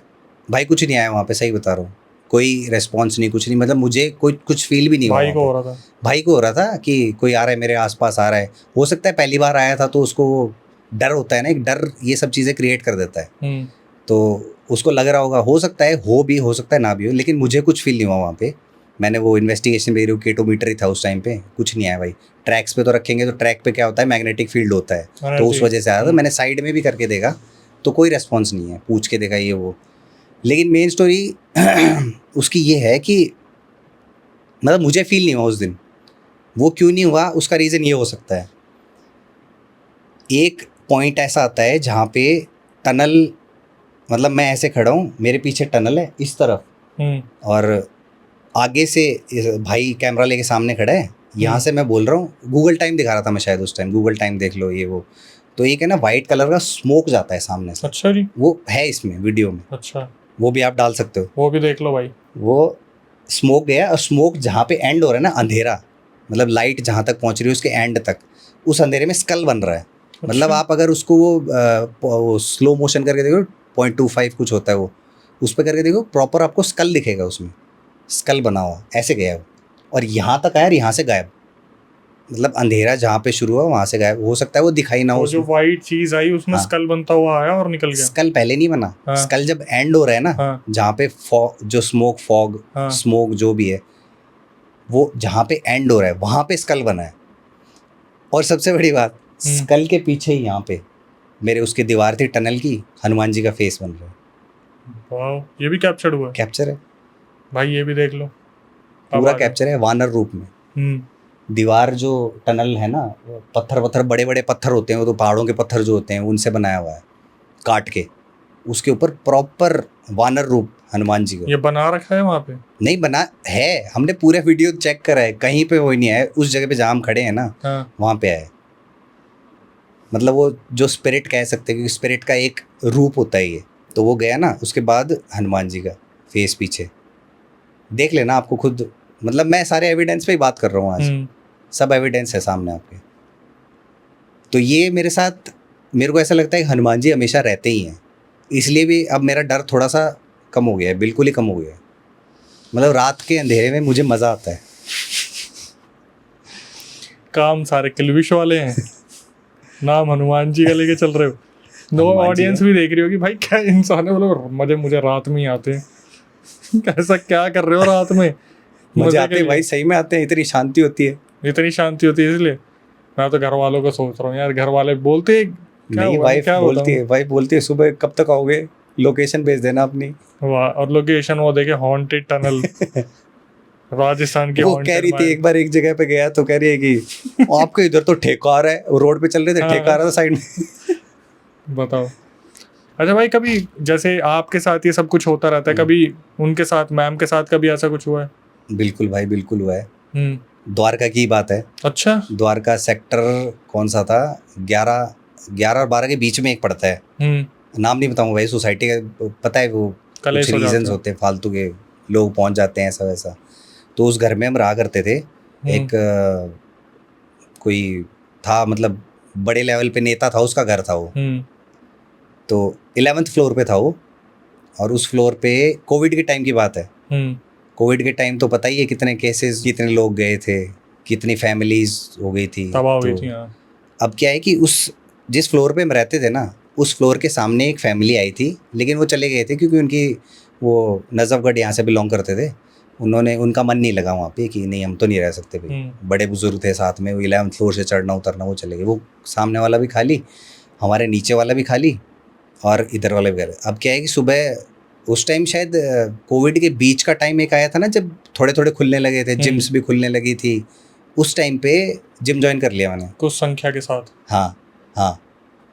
भाई। कुछ नहीं आया वहाँ पे, सही बता रहा हूँ। कोई रेस्पॉन्स नहीं, कुछ नहीं, मतलब मुझे कोई कुछ फील भी नहीं हुआ। भाई को हो रहा था कि कोई आ रहा है मेरे आसपास, आ रहा है। हो सकता है पहली बार आया था तो उसको डर होता है ना, एक डर ये सब चीज़ें क्रिएट कर देता है। तो उसको लग रहा होगा, हो सकता है हो भी, हो सकता है ना भी हो, लेकिन मुझे कुछ फील नहीं हुआ वहाँ पे। मैंने वो इन्वेस्टिगेशन भी, केटोमीटर ही था उस टाइम पे, कुछ नहीं आया भाई। ट्रैक्स पे तो रखेंगे, तो ट्रैक पे क्या होता है, मैग्नेटिक फील्ड होता है, तो उस वजह से आया था। मैंने साइड में भी करके देखा तो कोई रेस्पॉन्स नहीं है, पूछ के देखा ये वो। लेकिन मेन स्टोरी उसकी ये है कि मतलब मुझे फील नहीं हुआ उस दिन। वो क्यों नहीं हुआ, उसका रीज़न ये हो सकता है, एक पॉइंट ऐसा आता है जहाँ पे टनल, मतलब मैं ऐसे खड़ा हूँ, मेरे पीछे टनल है इस तरफ, और आगे से भाई कैमरा लेके सामने खड़ा है, यहाँ से मैं बोल रहा हूँ। गूगल टाइम दिखा रहा था मैं शायद उस टाइम, गूगल टाइम देख लो ये वो। तो एक है ना वाइट कलर का स्मोक जाता है सामने से। अच्छा जी। वो है इसमें वीडियो में। अच्छा। वो भी आप डाल सकते हो, वो भी देख लो भाई। वो स्मोक गया, और स्मोक जहाँ पे एंड हो रहा है ना, अंधेरा, मतलब लाइट जहाँ तक पहुँच रही है उसके एंड तक, उस अंधेरे में स्कल बन रहा है। अच्छा। मतलब आप अगर उसको वो स्लो मोशन करके देखो, 0.25 कुछ होता है वो, उस पर करके देखो, प्रॉपर आपको स्कल दिखेगा, उसमें स्कल बना हुआ ऐसे गया वो, और यहाँ तक आया और यहाँ से गायब। मतलब अंधेरा जहाँ पे शुरू हुआ वहाँ से गायब। हो सकता है वो दिखाई ना हो, जो वाइट चीज आई उसमें स्कल बनता हुआ आया और निकल गया। स्कल पहले नहीं बना। स्कल जब एंड हो रहा है ना, जहाँ पे जो स्मोक फॉग, स्मोक जो भी है, वो जहाँ पे एंड हो रहा है वहाँ पे स्कल बना है। और सबसे बड़ी बात, स्कल के पीछे ही यहाँ पे मेरे उसकी दीवार थी टनल की, हनुमान जी का फेस बन रहा है। वाह, ये भी कैप्चर हुआ है? कैप्चर है भाई, ये भी देख लो, पूरा कैप्चर है वानर रूप में। दीवार जो टनल है ना, पत्थर बड़े बड़े पत्थर होते हैं, वो तो पहाड़ों के पत्थर जो होते हैं उनसे बनाया हुआ है, काट के उसके ऊपर प्रॉपर वानर रूप हनुमान जी को। ये बना रखा है वहाँ पे? नहीं बना है, हमने पूरे वीडियो चेक करा है, कहीं पे वो नहीं है। उस जगह पे जहाँ हम खड़े हैं ना, वहाँ पे है। मतलब वो जो स्पिरिट कह सकते हैं, क्योंकि स्पिरिट का एक रूप होता है ये। तो वो गया ना, उसके बाद हनुमान जी का फेस पीछे देख लेना आपको खुद। मतलब मैं सारे एविडेंस पे ही बात कर रहा हूँ आज, सब एविडेंस है सामने आपके। तो ये मेरे साथ, मेरे को ऐसा लगता है कि हनुमान जी हमेशा रहते ही हैं, इसलिए भी अब मेरा डर थोड़ा सा कम हो गया है, बिल्कुल ही कम हो गया है। मतलब रात के अंधेरे में मुझे मज़ा आता है। काम सारे किलविश वाले हैं, नाम हनुमान जी का लेके चल रहे हो। नो हनुमान जी ऑडियंस भी देख रही होगी भाई क्या इंसान है, बोलो मुझे रात में ही आते हैं। ऐसा क्या कर रहे हो रात में? मजे के आते हैं लिए। भाई, सही में आते हैं, इतनी शांति होती है। इतनी शांति होती है इसलिए। मैं तो घर वालों को सोच रहा हूँ यार, घर वाले बोलते हैं, क्या नहीं, हुआ, मैं वाइफ क्या बोलती बताऊँ। है, वाइफ बोलती है सुबह कब तक आओगे, लोकेशन भेज देना अपनी। वाह, और लोकेशन वो देखे, हॉन्टेड टनल, राजस्थान की वो कह हॉन्टेड रही थी, माइल। एक बार एक जगह पे गया तो कह रही है कि आपके इधर तो ठेका आ रहा है, वो रोड पे चल रहे थे, हाँ, ठेका आ रहा था साइड में। बताओ। अच्छा भाई, कभी जैसे आपके साथ ये सब कुछ होता रहता है, कभी उनके साथ, मैम के साथ कभी ऐसा कुछ हुआ है? बिल्कुल भाई, बिल्कुल हुआ है। हम्म। द्वारका की बात है। अच्छा। द्वारका सेक्टर कौन सा था, 11 और 12 के बीच में एक पड़ता है, नाम नहीं बताऊंगा भाई, सोसाइटी का पता है, वो कुछ कलेश हो जाते रीजंस हैं। होते हैं फालतू के, लोग पहुंच जाते हैं ऐसा वैसा। तो उस घर में हम रहा करते थे। एक कोई था, मतलब बड़े लेवल पे नेता था, उसका घर था वो। तो 11th फ्लोर पे था वो, और उस फ्लोर पे कोविड के टाइम की बात है। कोविड के टाइम तो पता ही है कितने केसेस, कितने लोग गए थे, कितनी फैमिलीज हो गई थी, तबाह हुई तो थी। हाँ। अब क्या है कि उस जिस फ्लोर पे हम रहते थे ना, उस फ्लोर के सामने एक फैमिली आई थी, लेकिन वो चले गए थे क्योंकि उनकी वो नजफगढ़ यहाँ से बिलोंग करते थे। उन्होंने, उनका मन नहीं लगा वहाँ पे कि नहीं हम तो नहीं रह सकते भाई, बड़े बुजुर्ग थे साथ में, वो 11th फ्लोर से चढ़ना उतरना, वो चले गए। वो सामने वाला भी खाली, हमारे नीचे वाला भी खाली, और इधर वाला भी खाली। अब क्या है कि सुबह उस टाइम शायद कोविड के बीच का टाइम एक आया था ना, जब थोड़े थोड़े खुलने लगे थे, जिम्स भी खुलने लगी थी, उस टाइम पे जिम ज्वाइन कर लिया मैंने, कुछ संख्या के साथ। हाँ हाँ,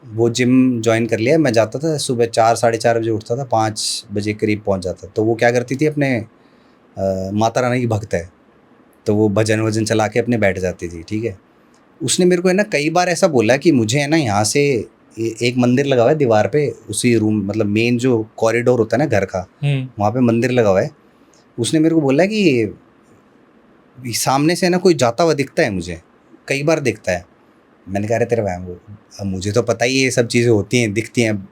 वो जिम ज्वाइन कर लिया। मैं जाता था सुबह 4 साढ़े 4 बजे उठता था, 5 बजे करीब पहुंच जाता। तो वो क्या करती थी, अपने माता रानी की भक्त है, तो वो भजन वजन चला के अपने बैठ जाती थी। ठीक है, उसने मेरे को है ना कई बार ऐसा बोला कि मुझे है ना यहाँ से एक मंदिर लगा हुआ है दीवार पे, उसी रूम, मतलब मेन जो कॉरिडोर होता है ना घर का, वहाँ पे मंदिर लगा हुआ है। उसने मेरे को बोला कि सामने से ना कोई जाता हुआ दिखता है, मुझे कई बार दिखता है। मैंने कहा अरे तेरे वहम, अब मुझे तो पता ही है ये सब चीज़ें होती हैं, दिखती हैं।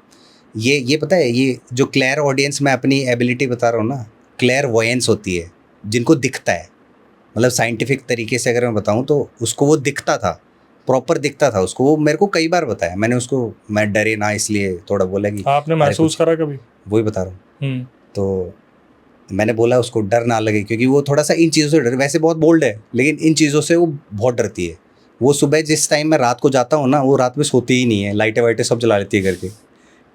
ये पता है, ये जो क्लियर ऑडियंस, मैं अपनी एबिलिटी बता रहा हूँ ना, क्लियर वॉयंस होती है, जिनको दिखता है, मतलब साइंटिफिक तरीके से अगर मैं बताऊँ तो उसको वो दिखता था, प्रॉपर दिखता था उसको। वो मेरे को कई बार बताया मैंने उसको, मैं डरे ना इसलिए थोड़ा बोला कि आपने महसूस करा कभी? वही बता रहा हूँ। तो मैंने बोला उसको डर ना लगे, क्योंकि वो थोड़ा सा इन चीज़ों से डर, वैसे बहुत बोल्ड है लेकिन इन चीज़ों से वो बहुत डरती है। वो सुबह जिस टाइम मैं रात को जाता हूँ ना, वो रात में सोती ही नहीं है, लाइटें वाइटें सब जला लेती है करके।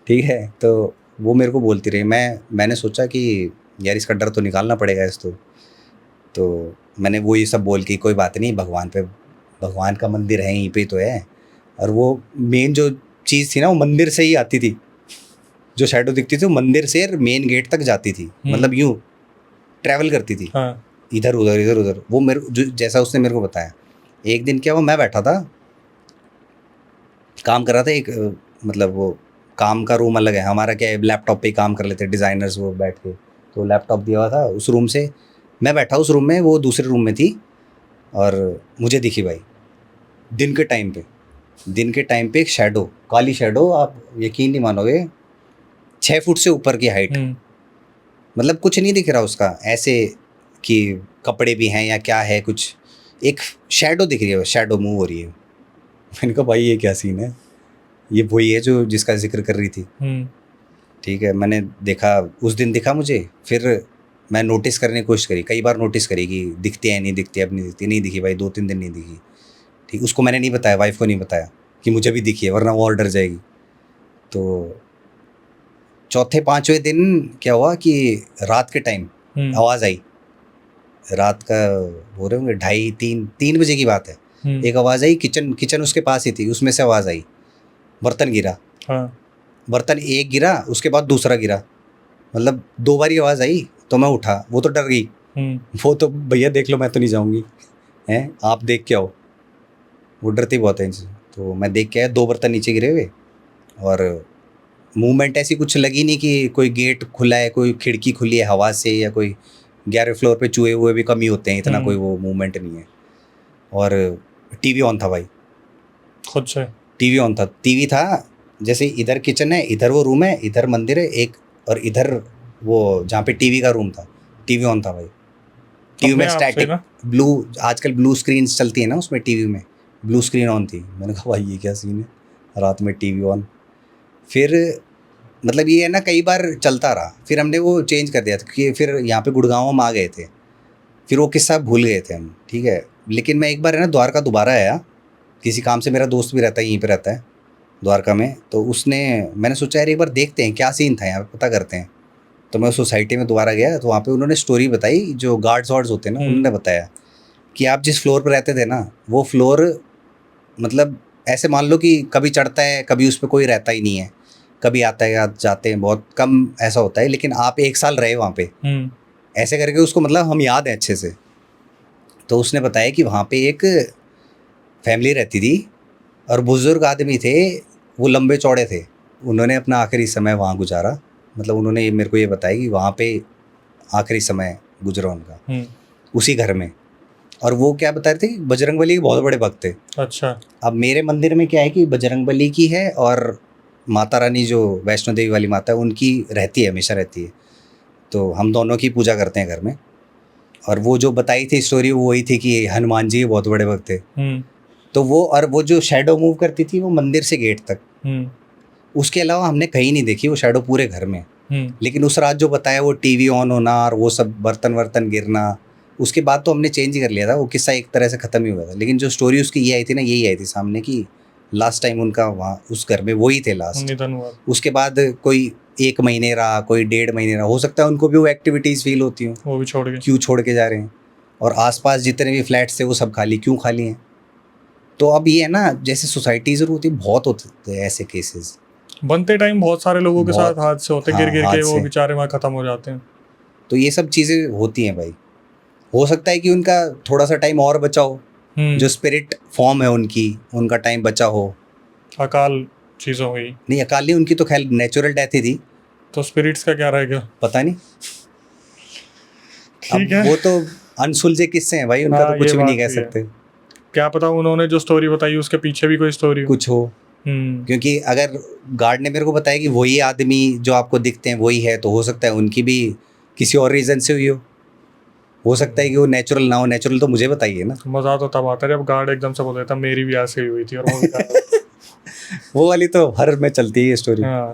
ठीक है, तो वो मेरे को बोलती रही। मैंने सोचा कि यार इसका डर तो निकालना पड़ेगा इसको। तो मैंने वो ये सब बोल के, कोई बात नहीं, भगवान का मंदिर है यहीं पे तो है। और वो मेन जो चीज़ थी ना, वो मंदिर से ही आती थी, जो शैडो दिखती थी वो मंदिर से मेन गेट तक जाती थी, मतलब यूँ ट्रैवल करती थी। हाँ। इधर उधर। वो मेरे जो जैसा उसने मेरे को बताया, एक दिन क्या हुआ, मैं बैठा था काम कर रहा था, एक मतलब वो काम का रूम अलग है हमारा, क्या है लैपटॉप पे ही काम कर लेते डिज़ाइनर्स वो बैठ के, तो लैपटॉप दिया हुआ था उस रूम से, मैं बैठा उस रूम में, वो दूसरे रूम में थी। और मुझे दिखी भाई दिन के टाइम पे एक शैडो, काली शैडो, आप यकीन नहीं मानोगे, 6 फुट से ऊपर की हाइट, मतलब कुछ नहीं दिख रहा उसका ऐसे कि कपड़े भी हैं या क्या है, कुछ एक शैडो दिख रही है, शैडो मूव हो रही है। मैंने कहा भाई ये क्या सीन है, ये वही है जो जिसका जिक्र कर रही थी। ठीक है, मैंने देखा, उस दिन दिखा मुझे, फिर मैं नोटिस करने की कोशिश करी, कई बार नोटिस करी कि दिखती है नहीं दिखती, अब नहीं दिखती, नहीं दिखी भाई, 2-3 दिन नहीं दिखी। ठीक, उसको मैंने नहीं बताया, वाइफ को नहीं बताया कि मुझे भी दिखी है, वरना वो और डर जाएगी। तो चौथे 5वें दिन क्या हुआ कि रात के टाइम आवाज़ आई, रात का हो रहे होंगे 2:30-3 बजे की बात है। एक आवाज़ आई, किचन उसके पास ही थी, उसमें से आवाज़ आई, बर्तन गिरा। बर्तन एक गिरा, उसके बाद दूसरा गिरा, मतलब 2 बार आवाज़ आई। तो मैं उठा, वो तो डर गई, वो तो भैया देख लो मैं तो नहीं जाऊँगी, हैं आप देख के आओ, वो डरती बहुत है इनसे। तो मैं देख के आया, 2 बर्तन नीचे गिरे हुए, और मूवमेंट ऐसी कुछ लगी नहीं कि कोई गेट खुला है, कोई खिड़की खुली है हवा से, या कोई 11वें फ्लोर पे चूहे हुए भी कमी होते हैं, इतना कोई वो मूवमेंट नहीं है। और टीवी ऑन था भाई, खुद से टीवी ऑन था। टीवी था जैसे इधर किचन है, इधर वो रूम है, इधर मंदिर है एक, और इधर वो जहाँ पे टीवी का रूम था, टीवी ऑन था भाई। टीवी में स्टैटिक ब्लू, आजकल ब्लू स्क्रीन चलती है ना उसमें, टीवी में ब्लू स्क्रीन ऑन थी। मैंने कहा भाई ये क्या सीन है, रात में टीवी ऑन। फिर मतलब ये है ना, कई बार चलता रहा, फिर हमने वो चेंज कर दिया था क्योंकि फिर यहाँ पे गुड़गांव हम आ गए थे, फिर वो किस्सा भूल गए थे हम, ठीक है। लेकिन मैं एक बार है ना द्वारका दोबारा आया किसी काम से, मेरा दोस्त भी रहता है यहीं पे रहता है द्वारका में, तो मैंने सोचा यार एक बार देखते हैं क्या सीन था यहाँ पे, पता करते हैं। तो मैं उस सोसाइटी में दोबारा गया, तो वहाँ पे उन्होंने स्टोरी बताई, जो गार्ड्स वार्ड्स होते हैं ना उन्होंने बताया कि आप जिस फ्लोर पर रहते थे ना, वो फ्लोर मतलब ऐसे मान लो कि कभी चढ़ता है, कभी उस पर कोई रहता ही नहीं है, कभी आता है जाते हैं, बहुत कम ऐसा होता है, लेकिन आप 1 साल रहे वहाँ पे, ऐसे करके उसको मतलब हम याद है अच्छे से। तो उसने बताया कि वहाँ पे एक फैमिली रहती थी और बुज़ुर्ग आदमी थे, वो लंबे चौड़े थे, उन्होंने अपना आखिरी समय वहाँ गुजारा। मतलब उन्होंने मेरे को ये बताया कि वहाँ पे आखिरी समय गुजरा उनका उसी घर में। और वो क्या बता रहे थे, बजरंगबली के बहुत बड़े भक्त थे। अच्छा। अब मेरे मंदिर में क्या है कि बजरंगबली की है और माता रानी जो वैष्णो देवी वाली माता है उनकी रहती है, हमेशा रहती है, तो हम दोनों की पूजा करते हैं घर में। और वो जो बताई थी स्टोरी वो वही थी कि हनुमान जी बहुत बड़े भक्त थे। तो वो जो शैडो मूव करती थी वो मंदिर से गेट तक, उसके अलावा हमने कहीं नहीं देखी वो शैडो पूरे घर में। लेकिन उस रात जो बताया वो टीवी ऑन होना और वो सब बर्तन वर्तन गिरना, उसके बाद तो हमने चेंज ही कर लिया था, वो किस्सा एक तरह से ख़त्म ही हुआ था। लेकिन जो स्टोरी उसकी ये आई थी ना, यही आई थी सामने कि लास्ट टाइम उनका वहाँ उस घर में वही थे लास्ट। उसके बाद कोई 1 महीने रहा, कोई 1.5 महीने रहा, हो सकता है उनको भी वो एक्टिविटीज़ फील होती हूँ, वो भी छोड़ के क्यों छोड़ के जा रहे हैं। और आसपास जितने भी फ्लैट्स थे वो सब खाली, क्यों खाली हैं। तो अब ये है ना, जैसे सोसाइटीज़ होती है, बहुत होते हैं ऐसे केसेस बनते टाइम, बहुत सारे लोगों के साथ हादसे होते, गिर गिर के वो हादसे। बेचारे वहाँ ख़त्म हो जाते हैं। तो ये सब चीज़ें होती हैं भाई। हो सकता है कि उनका थोड़ा सा टाइम और बचा हो, जो स्पिरिट फॉर्म है उनका टाइम बचा हो। अकाल चीज़ों हुई नहीं, अकाल नहीं, उनकी तो खैर नेचुरल डेथ ही थी। तो स्पिरिट्स का क्या रहेगा पता नहीं, ठीक है, वो तो अनसुलझे किस्से हैं भाई, उनका तो कुछ भी नहीं कह सकते। क्या पता उन्होंने जो स्टोरी बताई उसके पीछे भी कोई स्टोरी कुछ हो। क्योंकि अगर गार्ड ने मेरे को बताया कि वही आदमी जो आपको दिखते हैं वही है, तो हो सकता है उनकी भी किसी और रीज़न से हुई हो सकता है कि वो नेचुरल ना हो। नेचुरल तो मुझे बताइए ना। मज़ा तो तब आता है जब गार्ड एकदम से बोल देता मेरी भी ऐसे ही हुई थी, और वो वाली तो हर में चलती है स्टोरी। हाँ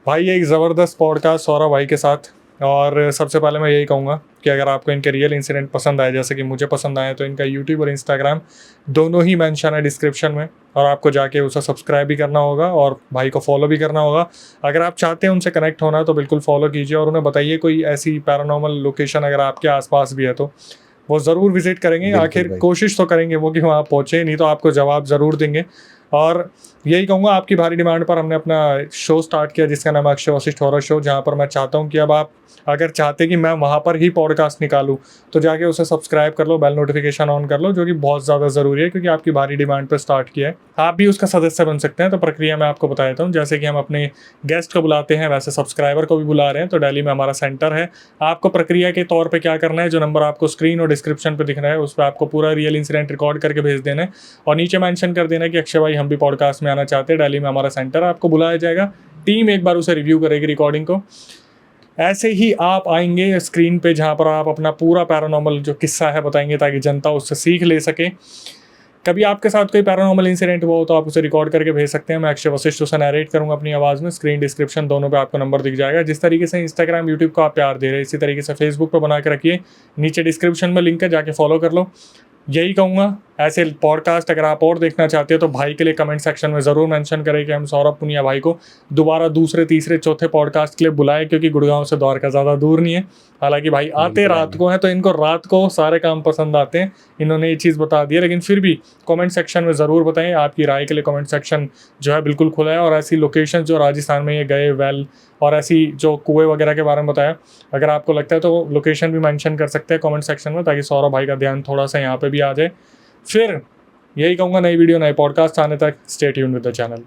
भाई, एक ज़बरदस्त पॉडकास्ट सौरभ भाई के साथ। और सबसे पहले मैं यही कहूँगा कि अगर आपको इनके रियल इंसिडेंट पसंद आए, जैसे कि मुझे पसंद आए, तो इनका यूट्यूब और इंस्टाग्राम दोनों ही मेंशन है डिस्क्रिप्शन में, और आपको जाके उसे सब्सक्राइब भी करना होगा और भाई को फॉलो भी करना होगा। अगर आप चाहते हैं उनसे कनेक्ट होना तो बिल्कुल फॉलो कीजिए, और उन्हें बताइए कोई ऐसी पैरानॉर्मल लोकेशन अगर आपके आसपास भी है तो वो ज़रूर विजिट करेंगे। आखिर कोशिश तो करेंगे वो कि वहाँ पहुँचे, नहीं तो आपको जवाब ज़रूर देंगे। और यही कहूँगा, आपकी भारी डिमांड पर हमने अपना शो स्टार्ट किया जिसका नाम है अक्षय वशिष्ठ हॉरर शो, जहाँ पर मैं चाहता हूँ कि अब आप अगर चाहते कि मैं वहाँ पर ही पॉडकास्ट निकालूँ तो जाके उसे सब्सक्राइब कर लो, बेल नोटिफिकेशन ऑन कर लो, जो कि बहुत ज़्यादा ज़रूरी है क्योंकि आपकी भारी डिमांड पर स्टार्ट किया है। आप भी उसका सदस्य बन सकते हैं। तो प्रक्रिया मैं आपको बता देता हूँ। जैसे कि हम अपने गेस्ट को बुलाते हैं वैसे सब्सक्राइबर को भी बुला रहे हैं। तो दिल्ली में हमारा सेंटर है। आपको प्रक्रिया के तौर पर क्या करना है, जो नंबर आपको स्क्रीन और डिस्क्रिप्शन पर दिख रहा है उस पर आपको पूरा रियल इंसिडेंट रिकॉर्ड करके भेज देना है, और नीचे मेंशन कर देना है कि अक्षय भाई हम भी पॉडकास्ट में आना चाहते हैं, दिल्ली में हमारा सेंटर है। आपको बुलाया जाएगा, टीम एक बार उसे रिव्यू करेगी रिकॉर्डिंग को। ऐसे ही आप आएंगे स्क्रीन पे जहाँ पर आप अपना पूरा पैरानॉर्मल जो किस्सा है बताएंगे ताकि जनता उससे सीख ले सके। कभी आपके साथ कोई पैरानॉर्मल इंसिडेंट हुआ हो तो आप उसे रिकॉर्ड करके भेज सकते हैं। मैं अक्षय वशिष्ठ उसे नरेट करूँगा अपनी आवाज़ में। स्क्रीन डिस्क्रिप्शन दोनों पे आपको नंबर दिख जाएगा। जिस तरीके से इंस्टाग्राम यूट्यूब को आप प्यार दे रहे हैं, इसी तरीके से फेसबुक पर बना के रखिए। नीचे डिस्क्रिप्शन में लिंक है, जाके फॉलो कर लो। यही कहूँगा, ऐसे पॉडकास्ट अगर आप और देखना चाहते हो तो भाई के लिए कमेंट सेक्शन में ज़रूर मेंशन करें कि हम सौरभ पुनिया भाई को दोबारा दूसरे तीसरे चौथे पॉडकास्ट के लिए बुलाएं, क्योंकि गुड़गांव से द्वारका ज़्यादा दूर नहीं है। हालांकि भाई आते रात को हैं तो इनको रात को सारे काम पसंद आते हैं, इन्होंने ये चीज़ बता दी है। लेकिन फिर भी कमेंट सेक्शन में ज़रूर बताएं, आपकी राय के लिए कमेंट सेक्शन जो है बिल्कुल खुला है। और ऐसी लोकेशन जो राजस्थान में ये गए वेल और ऐसी जो कुएँ वगैरह के बारे में बताया, अगर आपको लगता है तो लोकेशन भी मेंशन कर सकते हैं कमेंट सेक्शन में, ताकि सौरभ भाई का ध्यान थोड़ा सा यहाँ पे भी आ जाए। फिर यही कहूँगा, नई वीडियो नए पॉडकास्ट आने तक stay tuned with the channel.